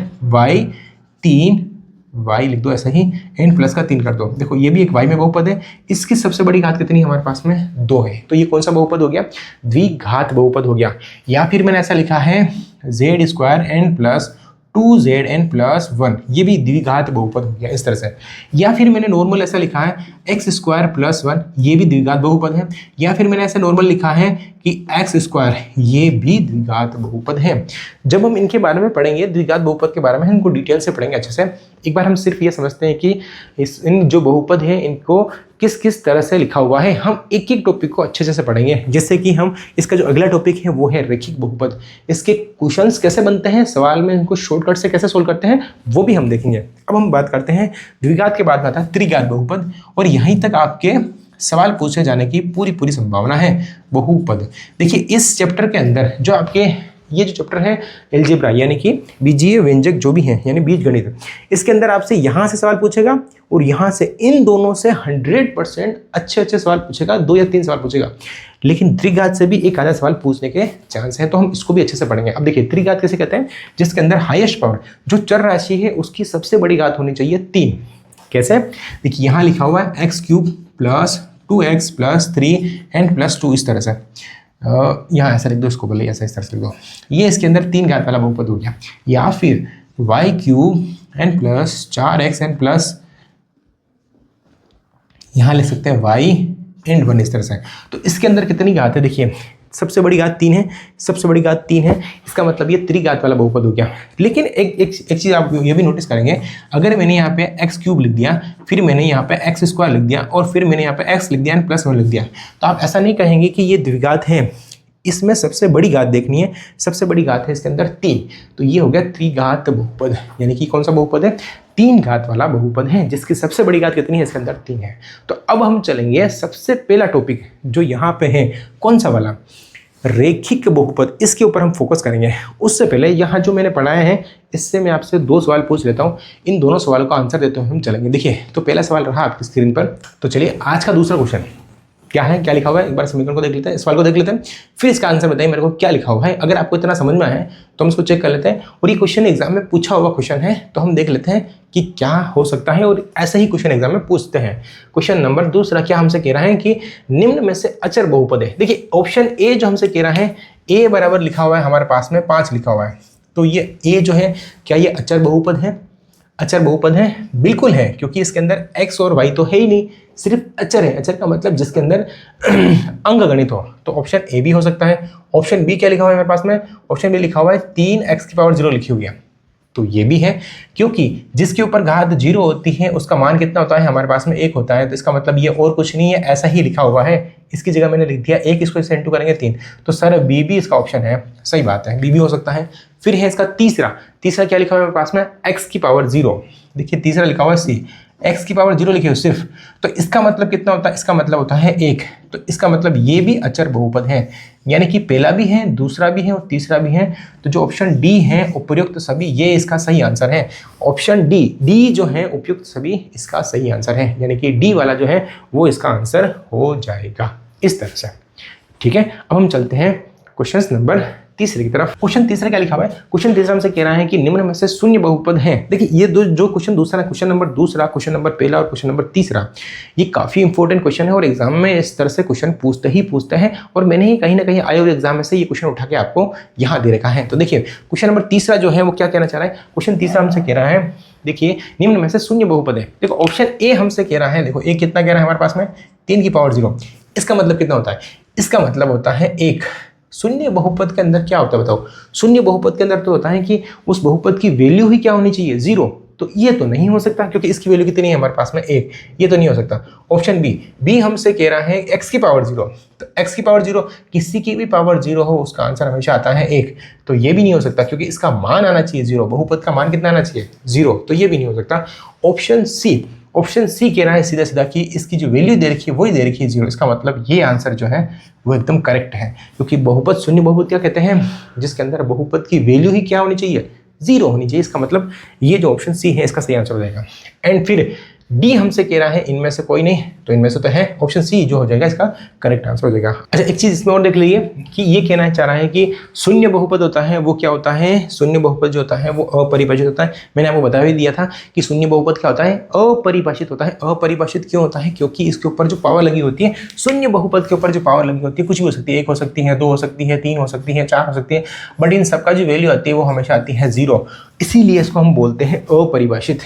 y लिख दो, ऐसा ही n प्लस का 3 कर दो। देखो ये भी एक y में बहुपद है, इसकी सबसे बड़ी घात कितनी है हमारे पास में? 2 है। तो ये कौन सा बहुपद हो गया? द्विघात बहुपद हो गया। या फिर मैंने ऐसा लिखा है z² n plus 2zn plus 1, ये भी द्विघात बहुपद हो गया, इस तरह से। या फिर मैंने नॉर्मल ऐसा लिखा है x² प्लस 1, ये भी द्विघात बहुपद है। या फिर मैंने ऐसा नॉर्मल लिखा है कि x², ये भी द्विघात बहुपद है। जब हम इनके बारे में पढ़ेंगे, द्विघात बहुपद के बारे में, इनको डिटेल से पढ़ेंगे अच्छे से। एक बार हम सिर्फ ये समझते हैं कि इन जो बहुपद है इनको किस किस तरह से लिखा हुआ है। हम एक एक टॉपिक को अच्छे से पढ़ेंगे, जैसे कि हम इसका जो अगला टॉपिक है वो है रेखिक बहुपद। इसके क्वेश्चंस कैसे बनते हैं, सवाल में इनको शॉर्टकट से कैसे सोल्व करते हैं, वो भी हम देखेंगे। अब हम बात करते हैं द्विघात के बाद में आता है त्रिघात बहुपद, और यहीं तक आपके सवाल पूछे जाने की पूरी संभावना है। बहुपद, देखिए इस चैप्टर के अंदर जो आपके ये जो चैप्टर है एलजेब्रा, यानी कि बीजीय व्यंजक जो भी हैं, यानी बीजगणित, इसके अंदर आपसे यहाँ से सवाल पूछेगा और यहाँ से, इन दोनों से 100% अच्छे सवाल पूछेगा, 2 या 3 सवाल पूछेगा। लेकिन त्रिघात से भी एक आधा सवाल पूछने के चांस है, तो हम इसको भी अच्छे से पढ़ेंगे। अब देखिए त्रिघात कैसे कहते हैं? जिसके अंदर हाईएस्ट पावर, जो चर राशि है उसकी सबसे बड़ी घात होनी चाहिए 3। कैसे? देखिए यहाँ लिखा हुआ है x cube plus 2x plus 3n plus 2, इस तरह से यहाँ ऐसा लिख दो, इसको बोले ऐसा इस तरह से लिख दो। ये इसके अंदर 3 घात वाला बहुपद हो गया। या फिर y cube n plus 4xn plus, यहाँ लिख सकते हैं y एंड 1, इस तरह से। तो इसके अंदर कितनी घात है? देखिए सबसे बड़ी घात 3 है, सबसे बड़ी घात 3 है, इसका मतलब ये त्रिघात वाला बहुपद हो गया। लेकिन एक चीज़ आप ये भी नोटिस करेंगे, अगर मैंने यहाँ पे एक्स क्यूब लिख दिया, फिर मैंने यहाँ पे एक्स स्क्वायर लिख दिया और फिर मैंने यहाँ पे एक्स लिख दिया एंड प्लस 1 लिख दिया, तो आप ऐसा नहीं कहेंगे कि ये द्विघात है। इसमें सबसे बड़ी घात देखनी है, सबसे बड़ी घात है इसके अंदर 3, तो ये हो गया त्रिघात बहुपद, यानी कि कौन सा बहुपद है? 3 घात वाला बहुपद है, जिसकी सबसे बड़ी घात कितनी है? इसके अंदर 3 है। तो अब हम चलेंगे सबसे पहला टॉपिक जो यहाँ पे है, कौन सा वाला? रेखिक बहुपद, इसके ऊपर हम फोकस करेंगे। उससे पहले यहाँ जो मैंने पढ़ाया है, इससे मैं आपसे 2 सवाल पूछ लेता हूँ, इन दोनों सवालों का आंसर देते हुए हम चलेंगे। देखिए तो पहला सवाल रहा आपकी स्क्रीन पर, तो चलिए आज का दूसरा क्वेश्चन क्या है, क्या लिखा हुआ है, एक बार समीकरण को देख लेते हैं, सवाल को देख लेते हैं, फिर इसका आंसर बताइए मेरे को क्या लिखा हुआ है। अगर आपको इतना समझ में आया है तो हम इसको चेक कर लेते हैं, और ये क्वेश्चन एग्जाम में पूछा हुआ क्वेश्चन है, तो हम देख लेते हैं कि क्या हो सकता है, और ऐसा ही क्वेश्चन एग्जाम में पूछते हैं। क्वेश्चन नंबर दूसरा क्या हमसे कह रहा है कि निम्न में से अचर बहुपद है। देखिए ऑप्शन ए जो हमसे कह रहा है, ए बराबर लिखा हुआ है हमारे पास में 5 लिखा हुआ है, तो ये ए जो है क्या ये अचर बहुपद है? अचर बहुपद है, बिल्कुल है, क्योंकि इसके अंदर x और y तो है ही नहीं, सिर्फ अचर है। अचर का मतलब जिसके अंदर अंकगणित हो, तो ऑप्शन ए भी हो सकता है। ऑप्शन बी क्या लिखा हुआ है मेरे पास में? ऑप्शन बी लिखा हुआ है 3x की पावर 0 लिखी हुई है, तो ये भी है, क्योंकि जिसके ऊपर घात 0 होती है उसका मान कितना होता है? हमारे पास में 1 होता है, तो इसका मतलब ये और कुछ नहीं है, ऐसा ही लिखा हुआ है। इसकी जगह मैंने लिख दिया 1, इसको इससे इंटू करेंगे 3, तो सर बी भी इसका ऑप्शन है। सही बात है, बी भी हो सकता है। फिर है इसका तीसरा क्या लिखा हुआ है मेरे पास में? x की पावर 0। देखिए तीसरा लिखा हुआ है सी, x की पावर 0 लिखी हो सिर्फ, तो इसका मतलब कितना होता है? इसका मतलब होता है 1, तो इसका मतलब ये भी अचर बहुपद है, यानी कि पहला भी है, दूसरा भी है और तीसरा भी है। तो जो ऑप्शन डी है उपयुक्त सभी, ये इसका सही आंसर है। ऑप्शन डी जो है उपयुक्त सभी, इसका सही आंसर है, यानी कि डी वाला जो है वो इसका आंसर हो जाएगा, इस तरह से। ठीक है, अब हम चलते हैं क्वेश्चन नंबर तीसरे की तरफ। क्वेश्चन तीसरा क्या लिखा हुआ है? क्वेश्चन तीसरा हमसे कह रहा है कि निम्न में से शून्य बहुपद है। देखिए ये जो क्वेश्चन दूसरा, क्वेश्चन नंबर दूसरा, क्वेश्चन नंबर पहला और क्वेश्चन नंबर तीसरा, ये काफी इंपॉर्टेंट क्वेश्चन है और एग्जाम में इस तरह से क्वेश्चन पूछते हैं, और मैंने ही कहीं ना कहीं आए हुए एग्जाम में से ये क्वेश्चन उठा के आपको यहाँ दे रखा है। तो देखिए क्वेश्चन नंबर तीसरा जो है वो क्या कहना चाह रहा है? क्वेश्चन तीसरा हमसे कह रहा है, देखिए निम्न में से शून्य बहुपद है। देखो ऑप्शन ए हमसे कह रहा है, देखो ए कितना कह रहा है हमारे पास में? 3 की पावर 0। इसका मतलब कितना होता है? इसका मतलब होता है 1। शून्य बहुपद के अंदर क्या होता है बताओ? शून्य बहुपद के अंदर तो होता है कि उस बहुपद की वैल्यू ही क्या होनी चाहिए? 0। तो ये तो नहीं हो सकता, क्योंकि इसकी वैल्यू कितनी है हमारे पास में? 1। ये तो नहीं हो सकता। ऑप्शन बी हमसे कह रहा है x की पावर 0, तो x की पावर 0, किसी की भी पावर 0 हो उसका आंसर हमेशा आता है 1, तो ये भी नहीं हो सकता, क्योंकि इसका मान आना चाहिए 0, बहुपद का मान कितना आना चाहिए? 0, तो ये भी नहीं हो सकता। ऑप्शन सी कह रहा है सीधा सीधा कि इसकी जो वैल्यू दे रखी है वही दे रखी है 0, इसका मतलब ये आंसर जो है वो एकदम करेक्ट है, क्योंकि बहुपद शून्य बहुपद क्या कहते हैं? जिसके अंदर बहुपद की वैल्यू ही क्या होनी चाहिए? 0 होनी चाहिए। इसका मतलब ये जो ऑप्शन सी है इसका सही आंसर हो जाएगा। एंड फिर डी हमसे कह रहा है इनमें से कोई नहीं, तो इनमें से तो है ऑप्शन सी जो हो जाएगा इसका करेक्ट आंसर हो जाएगा। अच्छा एक चीज इसमें और देख लीजिए कि ये कहना चाह रहा है कि शून्य बहुपद होता है वो क्या होता है? शून्य बहुपद जो होता है वो अपरिभाषित होता है। मैंने आपको बता भी दिया था कि शून्य बहुपद क्या होता है? अपरिभाषित होता है। अपरिभाषित क्यों होता है? क्योंकि इसके ऊपर जो पावर लगी होती है, शून्य बहुपद के ऊपर जो पावर लगी होती है कुछ भी हो सकती है, 1 हो सकती है, 2 हो सकती है, 3 हो सकती है, 4 हो सकती है, बट इन सबका जो वैल्यू आती है वो हमेशा आती है 0, इसीलिए इसको हम बोलते हैं अपरिभाषित।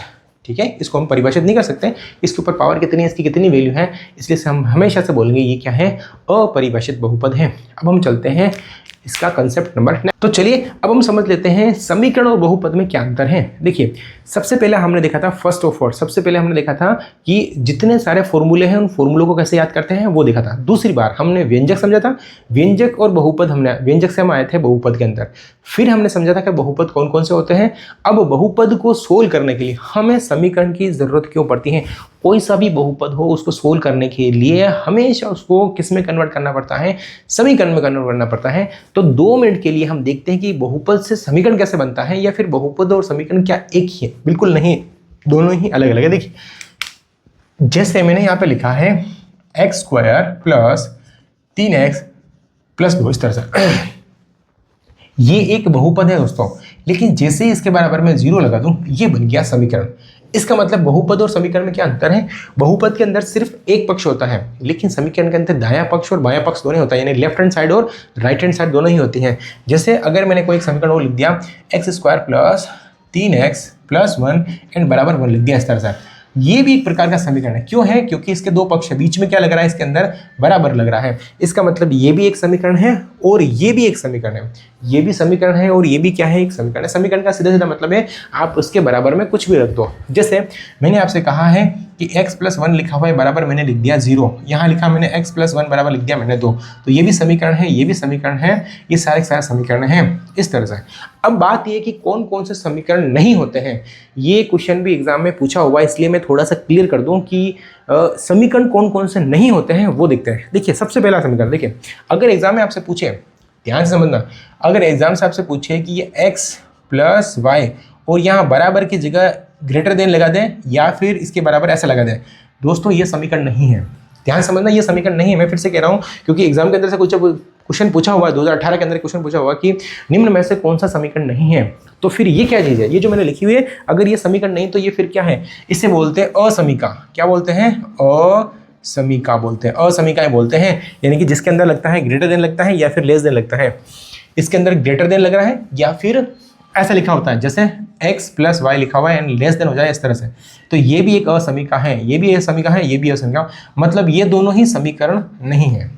ठीक है, इसको हम परिभाषित नहीं कर सकते, इसके ऊपर पावर कितनी है, इसकी कितनी वैल्यू है, इसलिए हम हमेशा से बोलेंगे ये क्या है? अपरिभाषित बहुपद है। अब हम चलते हैं इसका कंसेप्ट नंबर। तो चलिए अब हम समझ लेते हैं समीकरण और बहुपद में क्या अंतर है। देखिए सबसे पहले हमने देखा था, फर्स्ट ऑफ ऑल सबसे पहले हमने देखा था कि जितने सारे फॉर्मूले हैं उन फॉर्मूलों को कैसे याद करते हैं वो देखा था। दूसरी बार हमने व्यंजक समझा था, व्यंजक और बहुपद, हमने व्यंजक से हम आए थे बहुपद के अंदर। फिर हमने समझा था कि बहुपद कौन कौन से होते हैं। अब बहुपद को सोल्व करने के लिए हमें समीकरण की जरूरत क्यों पड़ती है? कोई सा भी बहुपद हो उसको सोल्व करने के लिए हमेशा उसको किस में कन्वर्ट करना पड़ता है? समीकरण में कन्वर्ट करना पड़ता है। तो 2 मिनट के लिए हम देखते हैं कि बहुपद से समीकरण कैसे बनता है, या फिर बहुपद और समीकरण क्या एक ही है? बिल्कुल नहीं, दोनों ही अलग अलग है। देखिए जैसे मैंने यहाँ पे लिखा है x² प्लस 3x प्लस 2, इस तरह से ये एक बहुपद है दोस्तों, लेकिन जैसे ही इसके बराबर में 0 लगा दूं ये बन गया समीकरण। इसका मतलब बहुपद और समीकरण में क्या अंतर है? बहुपद के अंदर सिर्फ एक पक्ष होता है, लेकिन समीकरण के अंदर दायां पक्ष और बायां पक्ष दोनों होता है, यानी लेफ्ट हैंड साइड और राइट हैंड साइड दोनों ही होती हैं। जैसे अगर मैंने कोई एक समीकरण वो लिख दिया x² plus 3x plus 1 and बराबर 1 लिख दिया इस तरह से, ये भी एक प्रकार का समीकरण है। क्यों है? क्योंकि इसके दो पक्ष है, बीच में क्या लग रहा है? इसके अंदर बराबर लग रहा है। इसका मतलब ये भी एक समीकरण है और ये भी एक समीकरण है, ये भी समीकरण है और ये भी क्या है? एक समीकरण है। समीकरण का सीधा सीधा मतलब है आप उसके बराबर में कुछ भी रख दो। जैसे मैंने आपसे कहा है कि x प्लस 1 लिखा हुआ है बराबर मैंने लिख दिया 0, यहाँ लिखा मैंने x प्लस 1 बराबर लिख दिया मैंने 2, तो ये भी समीकरण है, ये भी समीकरण है, ये सारे सारे समीकरण हैं इस तरह से। अब बात ये कि कौन कौन से समीकरण नहीं होते हैं, ये क्वेश्चन भी एग्जाम में पूछा हुआ है, इसलिए मैं थोड़ा सा क्लियर कर दूं कि समीकरण कौन कौन से नहीं होते हैं वो देखते हैं। देखिए सबसे पहला समीकरण, देखिए अगर एग्जाम में आपसे पूछे, ध्यान से समझना, अगर एग्जाम से आपसे पूछे कि ये x प्लस वाई और यहाँ बराबर की जगह ग्रेटर देन लगा दें या फिर इसके बराबर ऐसा लगा दें, दोस्तों ये समीकरण नहीं है। ध्यान समझना, ये समीकरण नहीं है। मैं फिर से कह रहा हूँ क्योंकि एग्जाम के अंदर से कुछ क्वेश्चन पूछा हुआ है, 2018 के अंदर क्वेश्चन पूछा हुआ कि निम्न में से कौन सा समीकरण नहीं है, तो फिर ये क्या चीज़ है? ये जो मैंने लिखी हुई है, अगर ये समीकरण नहीं तो ये फिर क्या है? इसे बोलते हैं असमीका। क्या बोलते हैं? असमीका बोलते हैं, असमीकाएं बोलते हैं, यानी कि जिसके अंदर लगता है ग्रेटर देन लगता है या फिर लेस देन लगता है। इसके अंदर ग्रेटर देन लग रहा है या फिर ऐसा लिखा होता है जैसे x प्लस वाई लिखा हुआ है एंड लेस देन हो जाए इस तरह से, तो ये भी एक असमीका है, ये भी असमीका है, ये भी असमीका, मतलब ये दोनों ही समीकरण नहीं है।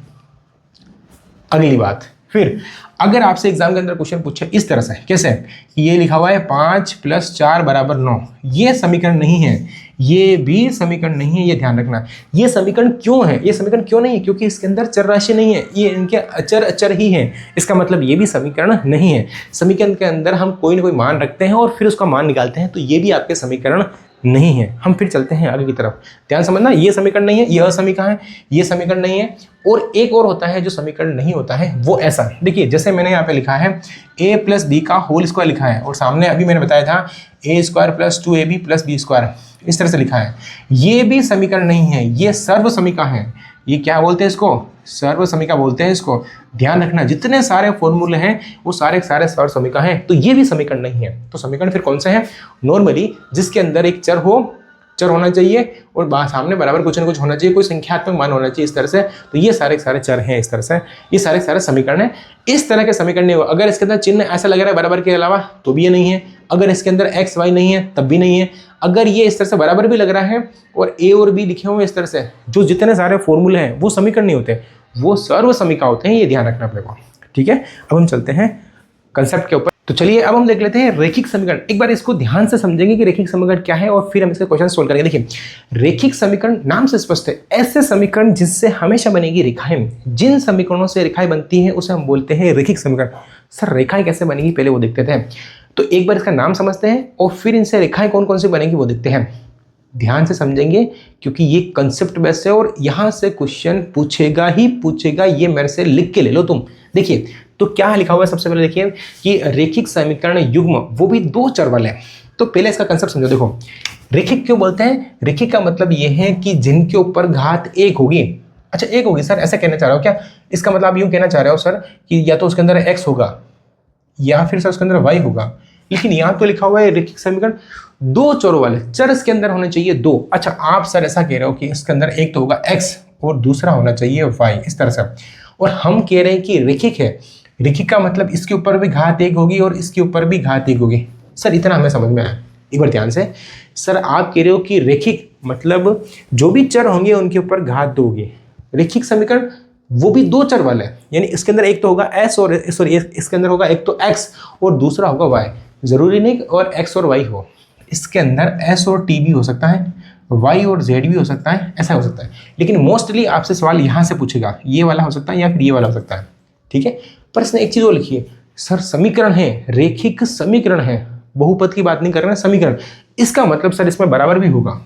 अगली बात, फिर अगर आपसे एग्जाम के अंदर क्वेश्चन पूछे इस तरह से, कैसे? ये लिखा हुआ है 5 प्लस 4 बराबर 9, ये समीकरण नहीं है, ये भी समीकरण नहीं है, ये ध्यान रखना। ये समीकरण क्यों है? ये समीकरण क्यों नहीं है? क्योंकि इसके अंदर चर राशि नहीं है, ये इनके अचर अचर ही हैं। इसका मतलब ये भी समीकरण नहीं है। समीकरण के अंदर हम कोई ना कोई मान रखते हैं और फिर उसका मान निकालते हैं, तो ये भी आपके समीकरण नहीं है। हम फिर चलते हैं आगे की तरफ, ध्यान समझना, ये समीकरण नहीं है, ये असमीका है, ये समीकरण नहीं है। और एक और होता है जो समीकरण नहीं होता है, वो ऐसा, देखिए जैसे मैंने यहाँ पे लिखा है a प्लस बी का होल स्क्वायर लिखा है और सामने अभी मैंने बताया था a square plus 2ab plus B square, इस तरह से लिखा है। ये भी समीकरण नहीं है, ये सर्व समीका है। ये क्या बोलते हैं इसको? सर्व समीका बोलते हैं इसको। ध्यान रखना, जितने सारे फॉर्मूले हैं वो सारे सारे सर्व समीका हैं, तो ये भी समीकरण नहीं है। तो समीकरण फिर कौन सा है? नॉर्मली जिसके अंदर एक चर होना चाहिए और सामने बराबर कुछ ना कुछ होना चाहिए, कोई संख्यात्मक मान होना चाहिए इस तरह से, तो ये सारे सारे चर हैं इस तरह से, ये सारे सारे समीकरण हैं। इस तरह के समीकरण नहीं हो, अगर इसके अंदर चिन्ह ऐसा लग रहा है बराबर के अलावा तो भी ये नहीं है, अगर इसके अंदर x y नहीं है तब भी नहीं है, अगर ये इस तरह से बराबर भी लग रहा है और a और b लिखे हुए इस तरह से, जो जितने सारे फॉर्मूले हैं वो समीकरण नहीं होते, वो सर्व समीका होते हैं, ये ध्यान रखना अपने को। ठीक है, अब हम चलते हैं कंसेप्ट के ऊपर। तो चलिए अब हम देख लेते हैं रेखिक समीकरण। एक बार इसको ध्यान से समझेंगे कि रेखिक समीकरण क्या है और फिर हम इसके क्वेश्चन सोल्व करेंगे। देखिए रेखिक समीकरण नाम से स्पष्ट है, ऐसे समीकरण जिससे हमेशा बनेगी रेखाएं। जिन समीकरणों से रेखाएं बनती हैं उसे हम बोलते हैं रेखिक समीकरण। सर रेखाएं कैसे बनेगी पहले वो देखते थे, तो एक बार इसका नाम समझते हैं और फिर इनसे रेखाएं कौन कौन सी बनेगी वो देखते हैं। ध्यान से समझेंगे क्योंकि ये कंसेप्ट बेस्ड है और यहां से क्वेश्चन पूछेगा ही पूछेगा, ये मेरे से लिख के ले लो तुम। देखिए तो क्या लिखा हुआ है, सबसे पहले देखिए कि रेखिक समीकरण युग्म, वो भी दो चर वाले। तो पहले इसका कंसेप्ट समझो। देखो रेखिक क्यों बोलते हैं? रेखिक का मतलब ये है कि जिनके ऊपर घात एक होगी। अच्छा एक होगी सर, ऐसा कहना चाह रहे हो क्या? इसका मतलब आप यूं कहना चाह रहे हो सर कि या तो उसके अंदर x होगा या फिर सर उसके अंदर y होगा, लेकिन यहाँ तो लिखा हुआ है रेखिक समीकरण दो चरों वाले, चर इसके अंदर होने चाहिए दो। अच्छा आप सर ऐसा कह रहे हो कि इसके अंदर एक तो होगा x और दूसरा होना चाहिए y, इस तरह से, और हम कह रहे हैं कि रेखिक है। रेखिक का मतलब इसके ऊपर भी घात एक होगी और इसके ऊपर भी घात एक होगी। सर इतना हमें समझ में आया, एक बार ध्यान से। सर आप कह रहे हो कि रेखिक मतलब जो भी चर होंगे उनके ऊपर घात दो होगी। रेखिक समीकरण वो भी दो चर वाला है, यानी इसके अंदर एक तो होगा s और सॉरी इसके अंदर होगा एक तो x और दूसरा होगा y। जरूरी नहीं और x और y हो, इसके अंदर s और t भी हो सकता है, y और z भी हो सकता है, ऐसा हो सकता है। लेकिन मोस्टली आपसे सवाल यहाँ से पूछेगा, ये वाला हो सकता है या फिर ये वाला हो सकता है। ठीक है, पर इसने एक चीज़ और लिखी है, सर समीकरण है, रेखिक समीकरण है, बहुपद की बात नहीं कर रहे हैं, समीकरण। इसका मतलब सर इसमें बराबर भी होगा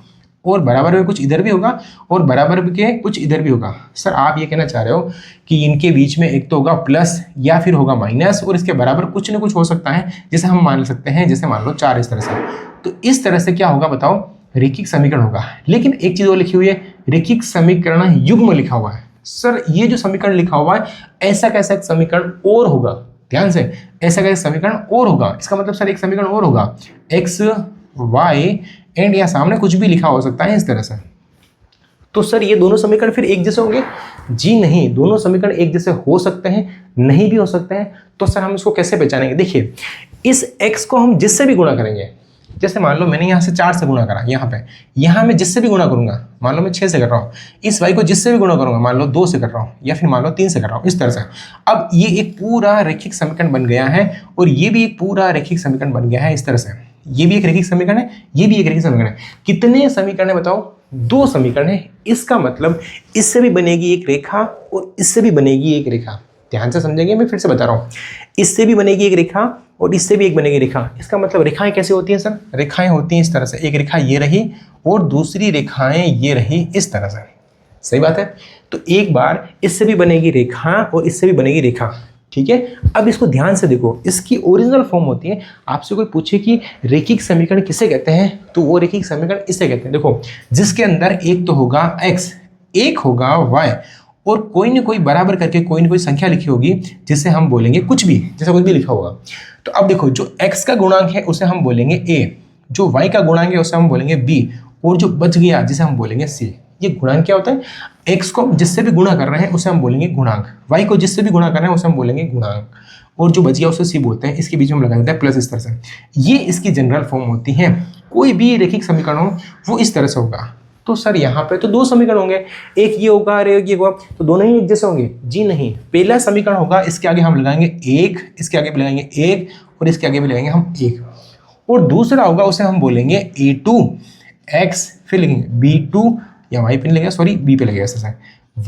और बराबर में कुछ इधर भी होगा और बराबर के कुछ इधर भी होगा। सर आप ये कहना चाह रहे हो कि इनके बीच में एक तो होगा प्लस या फिर होगा माइनस और इसके बराबर कुछ ना कुछ हो सकता है, जैसे हम मान सकते हैं, जैसे मान लो 4 इस तरह से। तो इस तरह से क्या होगा बताओ? रेखिक समीकरण होगा। लेकिन एक चीज़ और लिखी हुई है, रेखिक समीकरण युग्म लिखा हुआ है। सर ये जो समीकरण लिखा हुआ है ऐसा कैसा एक समीकरण और होगा? ध्यान से, ऐसा कैसा समीकरण और होगा, इसका मतलब सर एक समीकरण और होगा, x y एंड या सामने कुछ भी लिखा हो सकता है इस तरह से। तो सर ये दोनों समीकरण फिर एक जैसे होंगे? जी नहीं, दोनों समीकरण एक जैसे हो सकते हैं, नहीं भी हो सकते हैं। तो सर हम इसको कैसे पहचानेंगे? देखिए, इस x को हम जिससे भी गुणा करेंगे, जैसे मान लो मैंने यहाँ से 4 से गुणा करा, यहाँ मैं जिससे भी गुणा करूंगा, मान लो मैं 6 से कर रहा हूँ, इस y को जिससे भी गुणा करूंगा, मान लो 2 से कर रहा हूँ या फिर मान लो 3 से कर रहा हूँ, इस तरह से। अब ये एक पूरा रैखिक समीकरण बन गया है और ये भी एक पूरा रैखिक समीकरण बन गया है इस तरह से। ये भी एक रैखिक समीकरण है, ये भी एक रैखिक समीकरण है। कितने समीकरण है बताओ? 2 समीकरण है। इसका मतलब इससे भी बनेगी एक रेखा और इससे भी बनेगी एक रेखा। ध्यान से समझेंगे, मैं फिर से बता रहा हूँ, इससे भी बनेगी एक रेखा और इससे भी एक बनेगी रेखा। इसका मतलब रेखाएं कैसे होती हैं सर? रेखाएं होती हैं इस तरह से, एक रेखा ये रही और दूसरी रेखाएं ये रही इस तरह से। सही बात है। तो एक बार इससे भी बनेगी रेखा और इससे भी बनेगी रेखा, ठीक है। अब इसको ध्यान से देखो, इसकी ओरिजिनल फॉर्म होती है। आपसे कोई पूछे कि रैखिक समीकरण किसे कहते हैं, तो वो रैखिक समीकरण इसे कहते हैं। देखो, जिसके अंदर एक तो होगा x, एक होगा y और कोई ना कोई बराबर करके कोई ना कोई संख्या लिखी होगी जिसे हम बोलेंगे कुछ भी, जैसा कुछ भी लिखा होगा। तो अब देखो, जो x का गुणांक है उसे हम बोलेंगे a, जो y का गुणांक है उसे हम बोलेंगे b और जो बच गया जिसे हम बोलेंगे c। ये गुणांक क्या होता है? x को जिससे भी गुणा कर रहे हैं उसे हम बोलेंगे गुणांक, y को जिससे भी गुणा कर रहे हैं उसे हम बोलेंगे गुणांक और जो बच गया उसे c बोलते हैं। इसके बीच में हम लगा देते हैं प्लस, इस तरह से। ये इसकी जनरल फॉर्म होती है। कोई भी रैखिक समीकरण हो वो इस तरह से होगा। तो सर यहाँ पे तो 2 समीकरण होंगे, एक ये होगा और एक ये होगा, तो दोनों ही एक जैसे होंगे? जी नहीं। पहला समीकरण होगा, इसके आगे हम लगाएंगे 1, इसके आगे भी लगाएंगे 1 और इसके आगे भी लगाएंगे हम 1। और दूसरा होगा उसे हम बोलेंगे a2x, फिर लिखेंगे b2 या y पे लगेगा, सॉरी b पे लगेगा ऐसा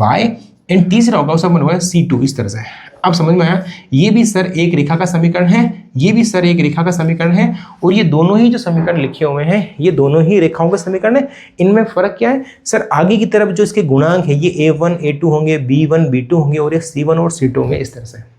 y, एंड तीसरा होगा उसे हम बोलेंगे c2 इस तरह से। अब समझ में आया? ये भी सर एक रेखा का समीकरण है, ये भी सर एक रेखा का समीकरण है और ये दोनों ही जो समीकरण लिखे हुए हैं ये दोनों ही रेखाओं का समीकरण है। इनमें फर्क क्या है सर? आगे की तरफ जो इसके गुणांक है ये a1 a2 होंगे, b1 b2 होंगे और ये c1 और c2 होंगे इस तरह से।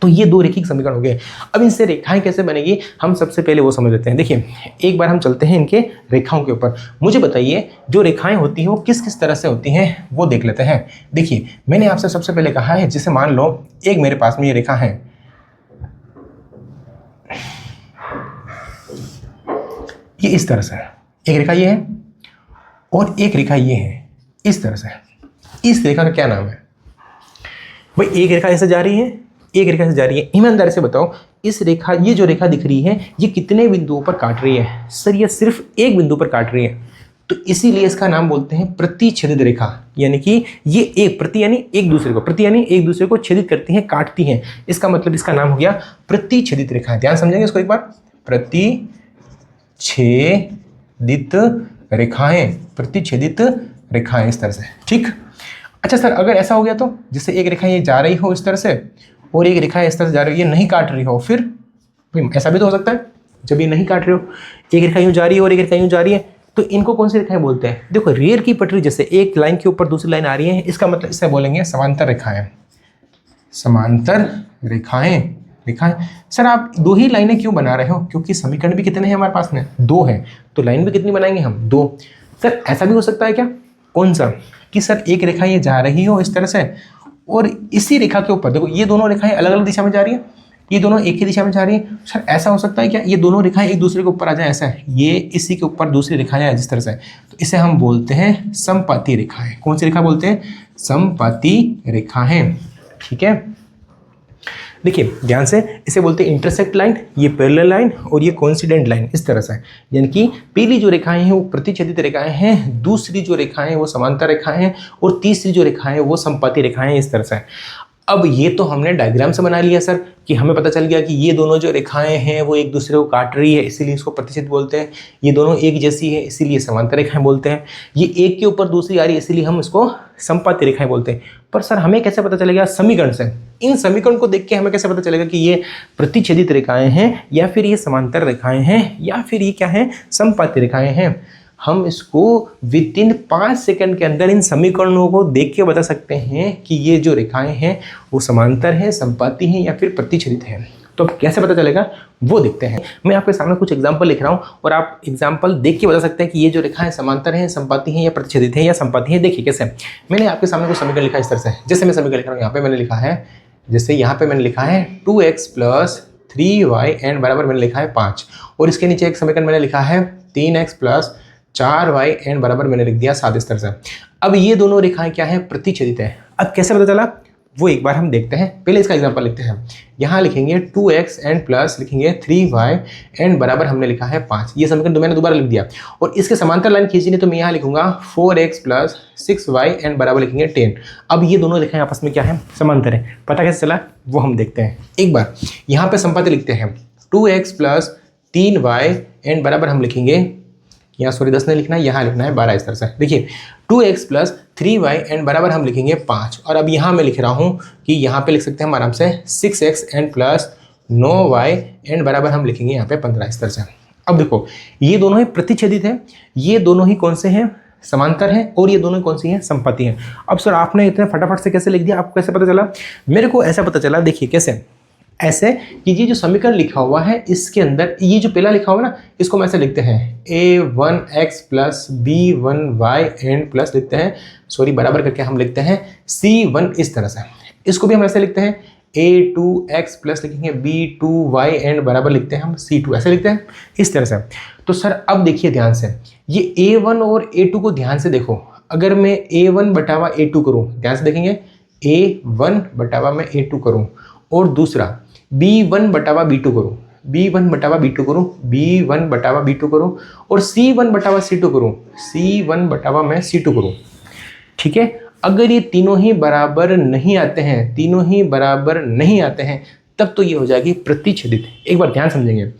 तो ये 2 रैखिक समीकरण हो गए। अब इनसे रेखाएं कैसे बनेगी हम सबसे पहले वो समझ लेते हैं। देखिए, एक बार हम चलते हैं इनके रेखाओं के ऊपर। मुझे बताइए जो रेखाएं होती हैं वो किस किस तरह से होती हैं वो देख लेते हैं। देखिए, मैंने आपसे सबसे पहले कहा है, जैसे मान लो एक मेरे पास में ये रेखा है, ये इस तरह से, एक रेखा ये है और एक रेखा ये है इस तरह से। इस रेखा का क्या नाम है भाई? एक रेखा ऐसे जा रही है, एक रेखा से जा रही है। ईमानदारी से बताओ, इस रेखा, ये जो रेखा दिख रही है ये कितने बिंदुओं पर काट रही है? सर ये सिर्फ एक बिंदु पर काट रही है, तो इसीलिए इसका नाम बोलते हैं प्रतिच्छेदित रेखा। यानी कि ये एक प्रति यानी एक दूसरे को, प्रति यानी एक दूसरे को छेदित करती हैं, काटती हैं। इसका मतलब इसका नाम हो गया प्रतिच्छेदित रेखा। ध्यान समझेंगे इसको एक बार, प्रतिच्छेदित रेखाएं, प्रतिच्छेदित रेखाएं इस तरह से, ठीक। अच्छा सर, अगर ऐसा हो गया तो जैसे एक रेखा ये जा रही हो इस तरह से और एक रेखा इस तरह से जा रही हो, ये नहीं काट रही हो, फिर ऐसा भी तो हो सकता है जब ये नहीं काट रहे हो, एक रेखा यूं जा रही है और एक रेखा यूं जा रही है, तो इनको कौन सी रेखाएं बोलते हैं? देखो, रेल की पटरी जैसे एक लाइन के ऊपर दूसरी लाइन आ रही है, इसका मतलब इसे बोलेंगे समांतर रेखाएं। समांतर रेखाएं, रेखाएं। सर आप 2 ही लाइनें क्यों बना रहे हो? क्योंकि समीकरण भी कितने हैं हमारे पास में? 2 है, तो लाइन भी कितनी बनाएंगे हम? 2। सर ऐसा भी हो सकता है क्या? कौन सा? कि सर एक रेखा ये जा रही हो इस तरह से और इसी रेखा के ऊपर देखो ये दोनों रेखाएं अलग अलग दिशा में जा रही है, ये दोनों एक ही दिशा में जा रही है। सर ऐसा हो सकता है क्या ये दोनों रेखाएं एक दूसरे के ऊपर आ जाए? ऐसा है, ये इसी के ऊपर दूसरी रेखा जाए जिस तरह से, तो इसे हम बोलते हैं समपाती रेखाएं। कौन सी रेखा बोलते हैं? समपाती रेखाएं, ठीक है। देखिए ध्यान से, इसे बोलते हैं इंटरसेक्ट लाइन, ये पैरेलल लाइन और ये कोइंसिडेंट लाइन इस तरह से। यानी कि पहली जो रेखाएं हैं वो प्रतिच्छेदित रेखाएं हैं, दूसरी जो रेखाएं हैं वो समांतर रेखाएं हैं और तीसरी जो रेखाएं हैं वो समपाती रेखाएं हैं इस तरह से। अब ये तो हमने डायग्राम से बना लिया सर, कि हमें पता चल गया कि ये दोनों जो रेखाएं हैं वो एक दूसरे को काट रही है, इसीलिए इसको प्रतिच्छेद बोलते हैं। ये दोनों एक जैसी है, इसीलिए समांतर रेखाएं बोलते हैं। ये एक के ऊपर दूसरी आ रही है, इसीलिए हम इसको समपाती रेखाएं बोलते हैं। पर सर हमें कैसे पता चलेगा? समीकरण से। इन समीकरण को देख के हमें कैसे पता चलेगा कि ये प्रतिच्छेदित रेखाएं हैं या फिर ये समांतर रेखाएं हैं या फिर ये क्या है? समपाती रेखाएं हैं। हम इसको विदिन 5 सेकंड के अंदर इन समीकरणों को देख के बता सकते हैं कि ये जो रेखाएं हैं वो समांतर हैं, समपाती हैं या फिर प्रतिच्छेदित हैं। तो अब कैसे पता चलेगा वो देखते हैं। मैं आपके सामने कुछ एग्जांपल लिख रहा हूँ और आप एग्जांपल देख के बता सकते हैं कि ये जो रेखाएं समांतर हैं, समपाती हैं या प्रतिच्छेदित हैं या समपाती हैं। देखिए कैसे, मैंने आपके सामने कुछ समीकरण लिखा है इस तरह से। जैसे मैं समीकरण लिख रहा हूँ, यहाँ पे मैंने लिखा है, जैसे यहाँ पे मैंने लिखा है 2x + 3y एंड बराबर मैंने लिखा है 5 और इसके नीचे एक समीकरण मैंने लिखा है 3x प्लस 4y एंड बराबर मैंने लिख दिया 7 इस तरह से। अब ये दोनों रेखाएं क्या है, प्रतिच्छेदित है। अब कैसे पता चला वो एक बार हम देखते हैं। पहले इसका एग्जांपल लिखते हैं। यहाँ लिखेंगे 2x एंड प्लस लिखेंगे 3y एंड बराबर हमने लिखा है 5। ये समीकरण मैंने दोबारा लिख दिया और इसके समांतर लाइन खींचनी तो मैं यहाँ लिखूंगा 4x प्लस 6y एंड बराबर लिखेंगे 10। अब ये दोनों रेखाएं आपस में क्या है, समांतर है। पता कैसे चला वो हम देखते हैं। एक बार यहाँ पे संपाति लिखते हैं 2x प्लस 3y एंड बराबर हम लिखेंगे, यहाँ सॉरी 10 नहीं लिखना है, यहाँ लिखना है 12 इस तरह से। देखिए 2x प्लस 3y एंड बराबर हम लिखेंगे 5 और अब यहाँ मैं लिख रहा हूँ कि यहाँ पे लिख सकते हैं हम आराम से 6x and plus 9y and बराबर हम लिखेंगे यहाँ पे 15 इस तरह से। अब देखो ये दोनों ही प्रतिच्छेदित है, ये दोनों ही कौन से हैं, समांतर हैं और ये दोनों कौन सी हैं, संपाति हैं। अब सर आपने इतने फटाफट से कैसे लिख दिया, आपको कैसे पता चला? मेरे को ऐसा पता चला, देखिए कैसे, ऐसे कि ये जो समीकरण लिखा हुआ है इसके अंदर ये जो पहला लिखा हुआ है ना, इसको हम ऐसे लिखते हैं a1x plus b1y and plus लिखते हैं सॉरी बराबर करके हम लिखते हैं c1 इस तरह से। इसको भी हम ऐसे लिखते हैं a2x प्लस लिखेंगे b2y एंड बराबर लिखते हैं हम c2, ऐसे लिखते हैं इस तरह से। तो सर अब देखिए ध्यान से, ये a1 और a2 को ध्यान से देखो। अगर मैं a1 बटावा a2 करूँ, ध्यान से देखेंगे a1 बटावा मैं a2 करूँ और दूसरा b1 बटावा b2 करूँ, b1 बटावा b2 करूँ, b1 बटावा b2 करूँ और c1 बटावा c2 करूँ, c1 बटावा मैं c2 करूँ। ठीक है, अगर ये तीनों ही बराबर नहीं आते हैं, तीनों ही बराबर नहीं आते हैं, तब तो ये हो जाएगी प्रतिच्छेदित। एक बार ध्यान समझेंगे,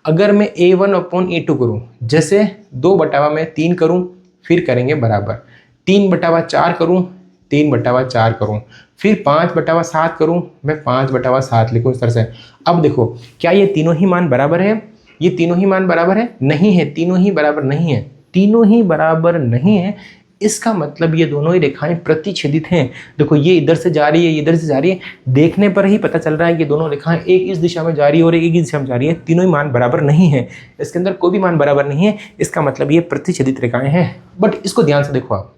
अगर मैं a1 अपॉन a2 करूँ, जैसे 2 बटावा मैं 3 करूँ फिर करेंगे बराबर, 3 बटावा 4 करूँ 3 बटावा 4 करूँ, फिर 5 बटावा 7 करूँ, मैं 5 बटावा 7 लिखूँ इस तरह से। अब देखो क्या ये तीनों ही मान बराबर है, ये तीनों ही मान बराबर है? नहीं है, तीनों ही बराबर नहीं है, तीनों ही बराबर नहीं है। इसका मतलब ये दोनों ही रेखाएं प्रतिच्छेदित हैं। देखो ये इधर से जा रही है, ये इधर से जा रही है, देखने पर ही पता चल रहा है कि दोनों रेखाएं एक इस दिशा में जा रही है और एक इस दिशा में जा रही है, तीनों ही मान बराबर नहीं है, इसके अंदर कोई भी मान बराबर नहीं है। इसका मतलब ये प्रतिच्छेदित रेखाएं हैं। बट इसको ध्यान से देखो आप,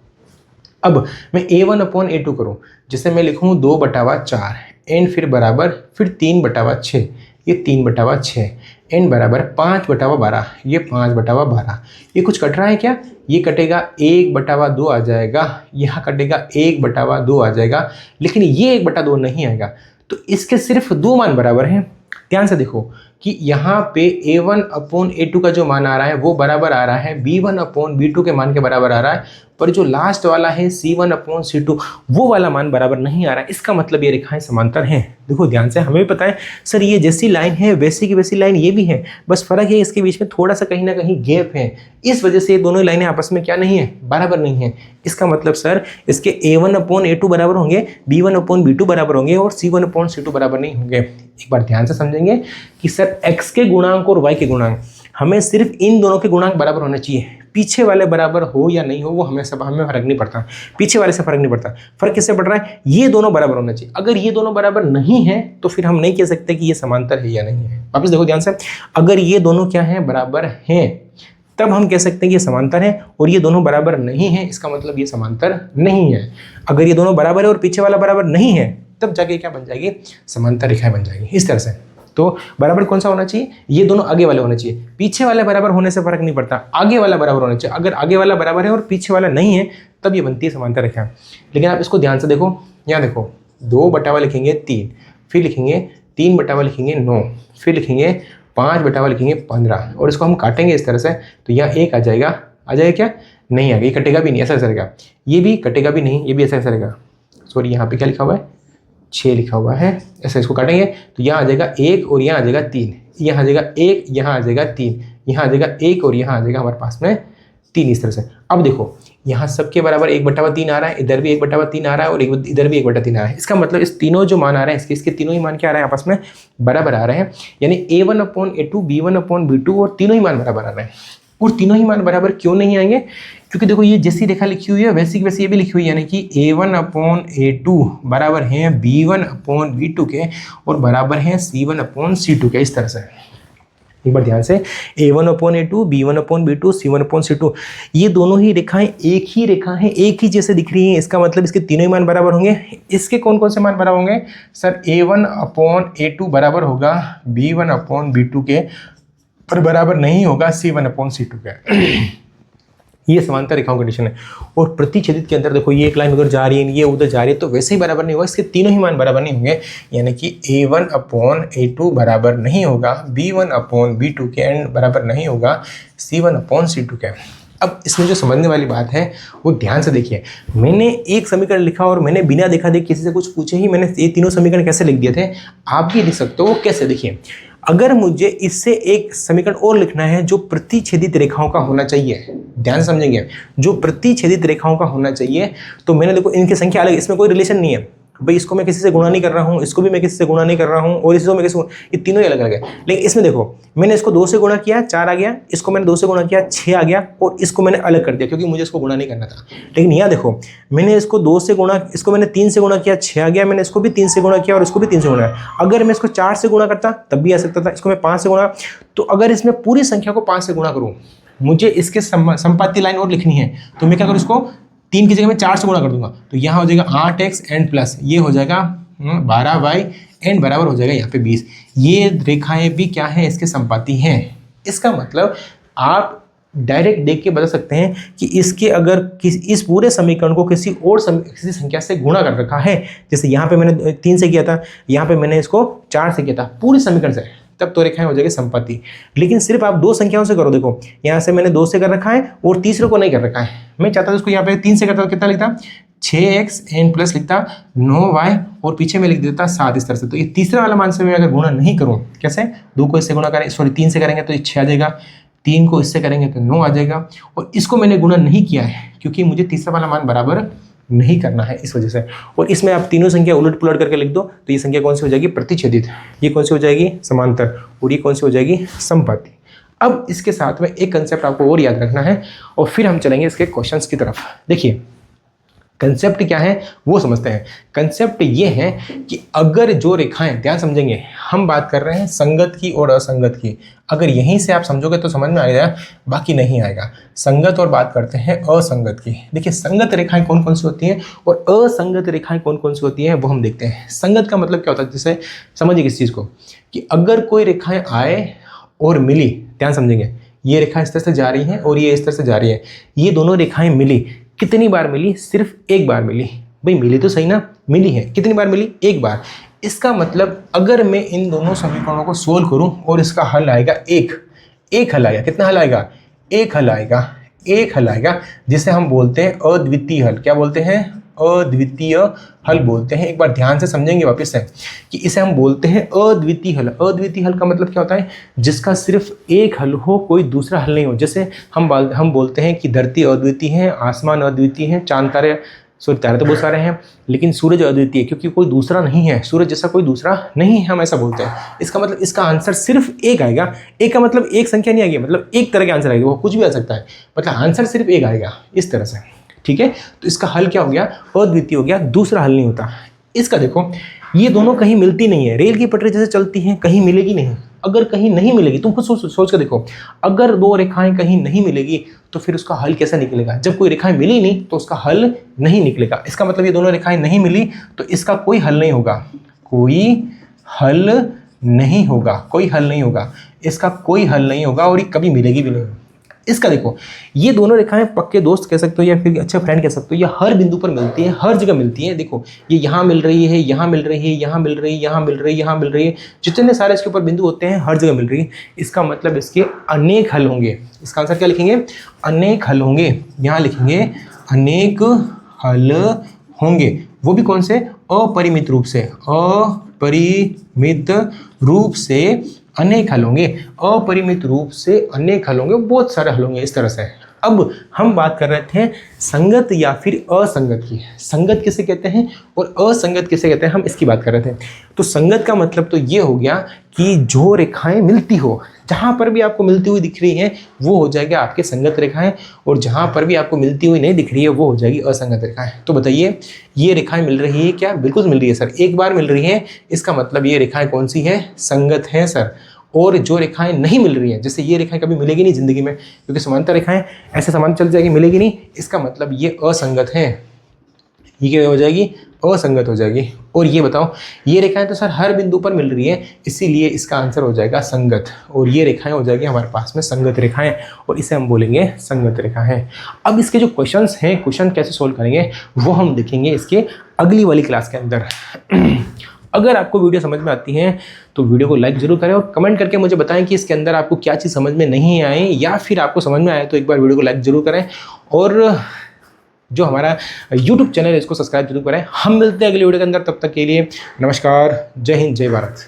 अब मैं a1 अपॉन a2 करूँ, जिसे मैं लिखूँ 2 बटावा 4 एंड फिर बराबर फिर 3 बटावा 6, ये 3 बटावा 6 एंड बराबर 5 बटावा 12, ये 5 बटावा 12। ये कुछ कट रहा है क्या? ये कटेगा 1 बटावा 2 आ जाएगा, यहाँ कटेगा 1 बटावा 2 आ जाएगा, लेकिन ये 1 बटा 2 नहीं आएगा। तो इसके सिर्फ 2 मान बराबर हैं। ध्यान से देखो कि यहाँ पे a1 अपॉन a2 का जो मान आ रहा है वो बराबर आ रहा है b1 अपॉन b2 के मान के बराबर आ रहा है, पर जो लास्ट वाला है c1 अपॉन c2 वो वाला मान बराबर नहीं आ रहा है। इसका मतलब ये रेखाएं समांतर हैं। देखो ध्यान से, हमें भी पता है सर ये जैसी लाइन है वैसी की वैसी लाइन ये भी है, बस फर्क है इसके बीच में थोड़ा सा कहीं ना कहीं गैप है, इस वजह से ये दोनों लाइनें आपस में क्या नहीं है, बराबर नहीं है। इसका मतलब सर इसके a1 अपॉन a2 बराबर होंगे, b1 अपॉन b2 बराबर होंगे और c1 अपॉन c2 बराबर नहीं होंगे। एक बार ध्यान से समझेंगे कि सर x के गुणांक और y के गुणांक, हमें सिर्फ इन दोनों के गुणांक बराबर होने चाहिए, पीछे वाले बराबर हो या नहीं हो वो हमें फर्क नहीं पड़ता, पीछे वाले से फर्क नहीं पड़ता। फर्क किससे पड़ रहा है? ये दोनों बराबर होना चाहिए। अगर ये दोनों बराबर नहीं है तो फिर हम नहीं कह सकते कि ये समांतर है या नहीं है। वापस देखो ध्यान से, अगर ये दोनों क्या है, बराबर हैं, तब हम कह सकते हैं कि ये समांतर है, और ये दोनों बराबर नहीं है, इसका मतलब ये समांतर नहीं है। अगर ये दोनों बराबर है और पीछे वाला बराबर नहीं है, तब जाके क्या बन जाएगी, समांतर रेखाएं बन जाएगी इस तरह से। तो बराबर कौन सा होना चाहिए? ये दोनों आगे वाले होने चाहिए, पीछे वाले बराबर होने से फर्क नहीं पड़ता, आगे वाला बराबर होना चाहिए। अगर आगे वाला बराबर है और पीछे वाला नहीं है तब ये बनती है समांतर रेखा। लेकिन आप इसको ध्यान से देखो, यहाँ देखो 2 बटावा लिखेंगे 3, फिर लिखेंगे 3 बटावा लिखेंगे 9, फिर लिखेंगे 5 बटावा लिखेंगे 15 और इसको हम काटेंगे इस तरह से, तो यहाँ 1 आ जाएगा क्या? नहीं आएगा, ये कटेगा भी नहीं, ऐसा रहेगा, ये भी कटेगा भी नहीं, ये भी ऐसा रहेगा। सॉरी यहाँ पे क्या लिखा हुआ है, 6 लिखा हुआ है, ऐसा इसको काटेंगे तो यहाँ आ जाएगा 1 और यहाँ आ जाएगा 3, यहाँ आ जाएगा 1, यहाँ आ जाएगा 3, यहाँ आ जाएगा 1 और यहाँ आ जाएगा हमारे पास में 3 इस तरह से। अब देखो यहाँ सबके बराबर 1/3 आ रहा है, इधर भी 1/3 आ रहा है और इधर भी 1/3 आ रहा है। इसका मतलब इस तीनों जो मान आ रहे हैं इसके तीनों ही मान क्या आ रहे हैं, आपस में बराबर आ रहे हैं। यानी a1 upon a2, b1 upon b2 और तीनों ही मान बराबर आ रहे हैं। और तीनों ही मान बराबर क्यों नहीं आएंगे? क्योंकि देखो ये जैसी रेखा लिखी हुई है वैसी की वैसी ये भी लिखी हुई है, यानी कि a1 अपॉन a2 बराबर हैं b1 अपॉन b2 के और बराबर हैं c1 अपॉन c2 के, इस तरह से। एक बार ध्यान से, A1/A2, B1/B2, C1/C2, ये दोनों ही रेखाएं एक ही रेखा हैं, एक ही जैसे दिख रही हैं। इसका मतलब इसके तीनों ही मान बराबर होंगे। इसके कौन कौन से मान बराबर होंगे सर? A1/A2 बराबर होगा B1/B2 के, पर बराबर नहीं होगा C1/C2 के। ये समांतर रेखाओं का कंडीशन है। और प्रतिच्छेदित के अंदर देखो, ये एक लाइन उधर जा रही है, ये उधर जा रही है, तो वैसे ही बराबर नहीं होगा, इसके तीनों ही मान बराबर नहीं होंगे। यानी कि A1/A2 बराबर नहीं होगा B1/B2 के, एंड बराबर नहीं होगा C1/C2 के। अब इसमें जो समझने वाली बात है वो ध्यान से देखिए। मैंने एक समीकरण लिखा और मैंने बिना देखा देख किसी से कुछ पूछे ही मैंने ये तीनों समीकरण कैसे लिख दिए थे। आप भी लिख सकते हो। कैसे? देखिए, अगर मुझे इससे एक समीकरण और लिखना है जो प्रतिच्छेदित रेखाओं का होना चाहिए, ध्यान से समझेंगे, जो प्रतिच्छेदित रेखाओं का होना चाहिए, तो मैंने देखो इनकी संख्या अलग, इसमें कोई रिलेशन नहीं है भाई, इसको मैं किसी से गुणा नहीं कर रहा हूँ, इसको भी मैं किसी से गुणा नहीं कर रहा हूँ, और इसको मैं किसी, ये तीनों ही अलग अलग है। लेकिन इसमें देखो, मैंने इसको 2 से गुणा किया 4 आ गया, इसको मैंने 2 से गुणा किया 6 आ गया, और इसको मैंने अलग कर दिया क्योंकि मुझे इसको गुणा नहीं करना था। लेकिन यहाँ देखो, मैंने इसको 2 से गुणा, इसको मैंने 3 से गुणा किया 6 आ गया, मैंने इसको भी 3 से गुणा किया और इसको भी 3 से गुणा किया। अगर मैं इसको 4 से गुणा करता तब भी आ सकता था, इसको मैं 5 से गुणा, तो अगर इसमें पूरी संख्या को 5 से गुणा करूँ, मुझे इसके संपाती लाइन और लिखनी है, तो मैं क्या करूँ, इसको 3 की जगह मैं 4 से गुणा कर दूंगा, तो यहाँ हो जाएगा 8x एंड प्लस ये हो जाएगा 12y एंड बराबर हो जाएगा यहाँ पे 20। ये रेखाएं भी क्या है, इसके संपाती हैं। इसका मतलब आप डायरेक्ट देख के बता सकते हैं कि इसके अगर इस पूरे समीकरण को किसी किसी संख्या से गुणा कर रखा है, जैसे यहाँ पे मैंने 3 से किया था, यहाँ पे मैंने इसको 4 से किया था, पूरे समीकरण से, तब तो रेखाएं हो जाएगी संपाती। लेकिन सिर्फ आप 2 संख्याओं से करो। देखो, यहाँ से मैंने 2 से कर रखा है और तीसरे को नहीं कर रखा है। मैं चाहता था उसको यहाँ पे 3 से करता तो कितना लिखता, 6x एन प्लस लिखता, 9y और पीछे में लिख देता 7 इस तरह से। तो ये तीसरा वाला मान से मैं अगर गुणा नहीं करूँ, कैसे, 2 को इससे गुणा करें, सॉरी 3 से करेंगे तो ये 6 आ जाएगा, 3 को इससे करेंगे तो 9 आ जाएगा, और इसको मैंने गुणा नहीं किया है क्योंकि मुझे तीसरा वाला मान बराबर नहीं करना है इस वजह से। और इसमें आप तीनों संख्या उलट पुलट करके लिख दो, तो ये संख्या कौन सी हो जाएगी, प्रतिच्छेदित, ये कौन सी हो जाएगी, समांतर, और ये कौन सी हो जाएगी, संपाती। अब इसके साथ में एक कंसेप्ट आपको और याद रखना है और फिर हम चलेंगे इसके क्वेश्चंस की तरफ। देखिए, कंसेप्ट क्या है वो समझते हैं। कंसेप्ट ये है कि अगर जो रेखाएं, ध्यान समझेंगे, हम बात कर रहे हैं संगत की और असंगत की, अगर यहीं से आप समझोगे तो समझ में आएगा, बाकी नहीं आएगा। संगत और बात करते हैं असंगत की। देखिए, संगत रेखाएं कौन कौन सी होती हैं और असंगत रेखाएं कौन कौन सी होती हैं वो हम देखते हैं। संगत का मतलब क्या होता है, जैसे समझिए किस चीज़ को, कि अगर कोई रेखाएं आए और मिली, ध्यान समझेंगे, ये रेखा इस तरह से जा रही है और ये इस तरह से जा रही है, ये दोनों रेखाएं मिली, कितनी बार मिली, सिर्फ एक बार मिली। भाई मिली तो सही ना, मिली है, कितनी बार मिली, एक बार। इसका मतलब अगर मैं इन दोनों समीकरणों को सोल्व करूं और इसका हल आएगा एक हल आएगा, कितना हल आएगा, एक हल आएगा, एक हल आएगा, जिसे हम बोलते हैं अद्वितीय हल। क्या बोलते हैं, अद्वितीय हल बोलते हैं। एक बार ध्यान से समझेंगे वापस से कि इसे हम बोलते हैं अद्वितीय हल। अद्वितीय हल का मतलब क्या होता है, जिसका सिर्फ एक हल हो, कोई दूसरा हल नहीं हो। जैसे हम बोलते हैं कि धरती अद्वितीय है, आसमान अद्वितीय है, चांद तारे, तारे तो बहुत सारे हैं, लेकिन सूरज अद्वितीय है क्योंकि कोई दूसरा नहीं है, सूरज जैसा कोई दूसरा नहीं है, हम ऐसा बोलते हैं। इसका मतलब इसका आंसर सिर्फ एक आएगा। एक का मतलब एक संख्या नहीं आएगी, मतलब एक तरह के आंसर आएगा, वो कुछ भी आ सकता है, मतलब आंसर सिर्फ एक आएगा, इस तरह से, ठीक है। तो इसका हल क्या हो गया, अद्वितीय हो गया, दूसरा हल नहीं होता। इसका देखो, ये दोनों कहीं मिलती नहीं है, रेल की पटरी जैसे चलती हैं, कहीं मिलेगी नहीं। अगर कहीं नहीं मिलेगी, तुम खुद सोच कर देखो, अगर दो रेखाएं कहीं नहीं मिलेगी तो फिर उसका हल कैसा निकलेगा। जब कोई रेखाएं मिली नहीं तो उसका हल नहीं निकलेगा। इसका मतलब ये दोनों रेखाएं नहीं मिली तो इसका कोई हल नहीं होगा, कोई हल नहीं होगा, कोई हल नहीं होगा, इसका कोई हल नहीं होगा और ये कभी मिलेगी भी नहीं। इसका देखो, ये दोनों रेखाएं पक्के दोस्त कह सकते हो या फिर अच्छे फ्रेंड कह सकते हो, ये हर बिंदु पर मिलती है, हर जगह मिलती है। देखो, ये यहाँ मिल रही है, यहाँ मिल रही है, यहाँ मिल रही है, यहाँ मिल रही है, यहाँ मिल रही है, जितने सारे इसके ऊपर बिंदु होते हैं हर जगह मिल रही है। इसका मतलब इसके अनेक हल होंगे। इसका आंसर क्या लिखेंगे, अनेक हल होंगे। यहाँ लिखेंगे अनेक हल होंगे, वो भी कौन से, अपरिमित रूप से, अपरिमित रूप से अनेक हल होंगे, अपरिमित रूप से अनेक हल होंगे, बहुत सारे हल होंगे, इस तरह से। अब हम बात कर रहे थे संगत या फिर असंगत की। संगत किसे कहते हैं और असंगत किसे कहते हैं, हम इसकी बात कर रहे थे। तो संगत का मतलब तो ये हो गया कि जो रेखाएं मिलती हो, जहाँ पर भी आपको मिलती हुई दिख रही हैं वो हो जाएगी आपके संगत रेखाएं, और जहाँ पर भी आपको मिलती हुई नहीं दिख रही है वो हो जाएगी असंगत रेखाएं। तो बताइए, ये रेखाएं मिल रही है क्या, बिल्कुल मिल रही है सर, एक बार मिल रही है, इसका मतलब ये रेखाएं कौन सी है, संगत है सर। और जो रेखाएं नहीं मिल रही हैं, जैसे ये रेखाएं कभी मिलेगी नहीं ज़िंदगी में, क्योंकि समांतर रेखाएं ऐसे समांतर चल जाएगी, मिलेगी नहीं, इसका मतलब ये असंगत है। ये क्या हो जाएगी? असंगत हो जाएगी। और ये बताओ, ये रेखाएं तो सर हर बिंदु पर मिल रही है, इसीलिए इसका आंसर हो जाएगा संगत। और ये रेखाएं हो जाएगी हमारे पास में संगत रेखाएं, और इसे हम बोलेंगे संगत रेखा है। अब इसके जो क्वेश्चंस हैं, क्वेश्चन कैसे सोल्व करेंगे वो हम देखेंगे इसके अगली वाली क्लास के अंदर। अगर आपको वीडियो समझ में आती है तो वीडियो को लाइक जरूर करें और कमेंट करके मुझे बताएं कि इसके अंदर आपको क्या चीज़ समझ में नहीं आई, या फिर आपको समझ में आए तो एक बार वीडियो को लाइक जरूर करें, और जो हमारा YouTube चैनल है इसको सब्सक्राइब जरूर करें। हम मिलते हैं अगले वीडियो के अंदर, तब तक के लिए नमस्कार, जय हिंद, जय भारत।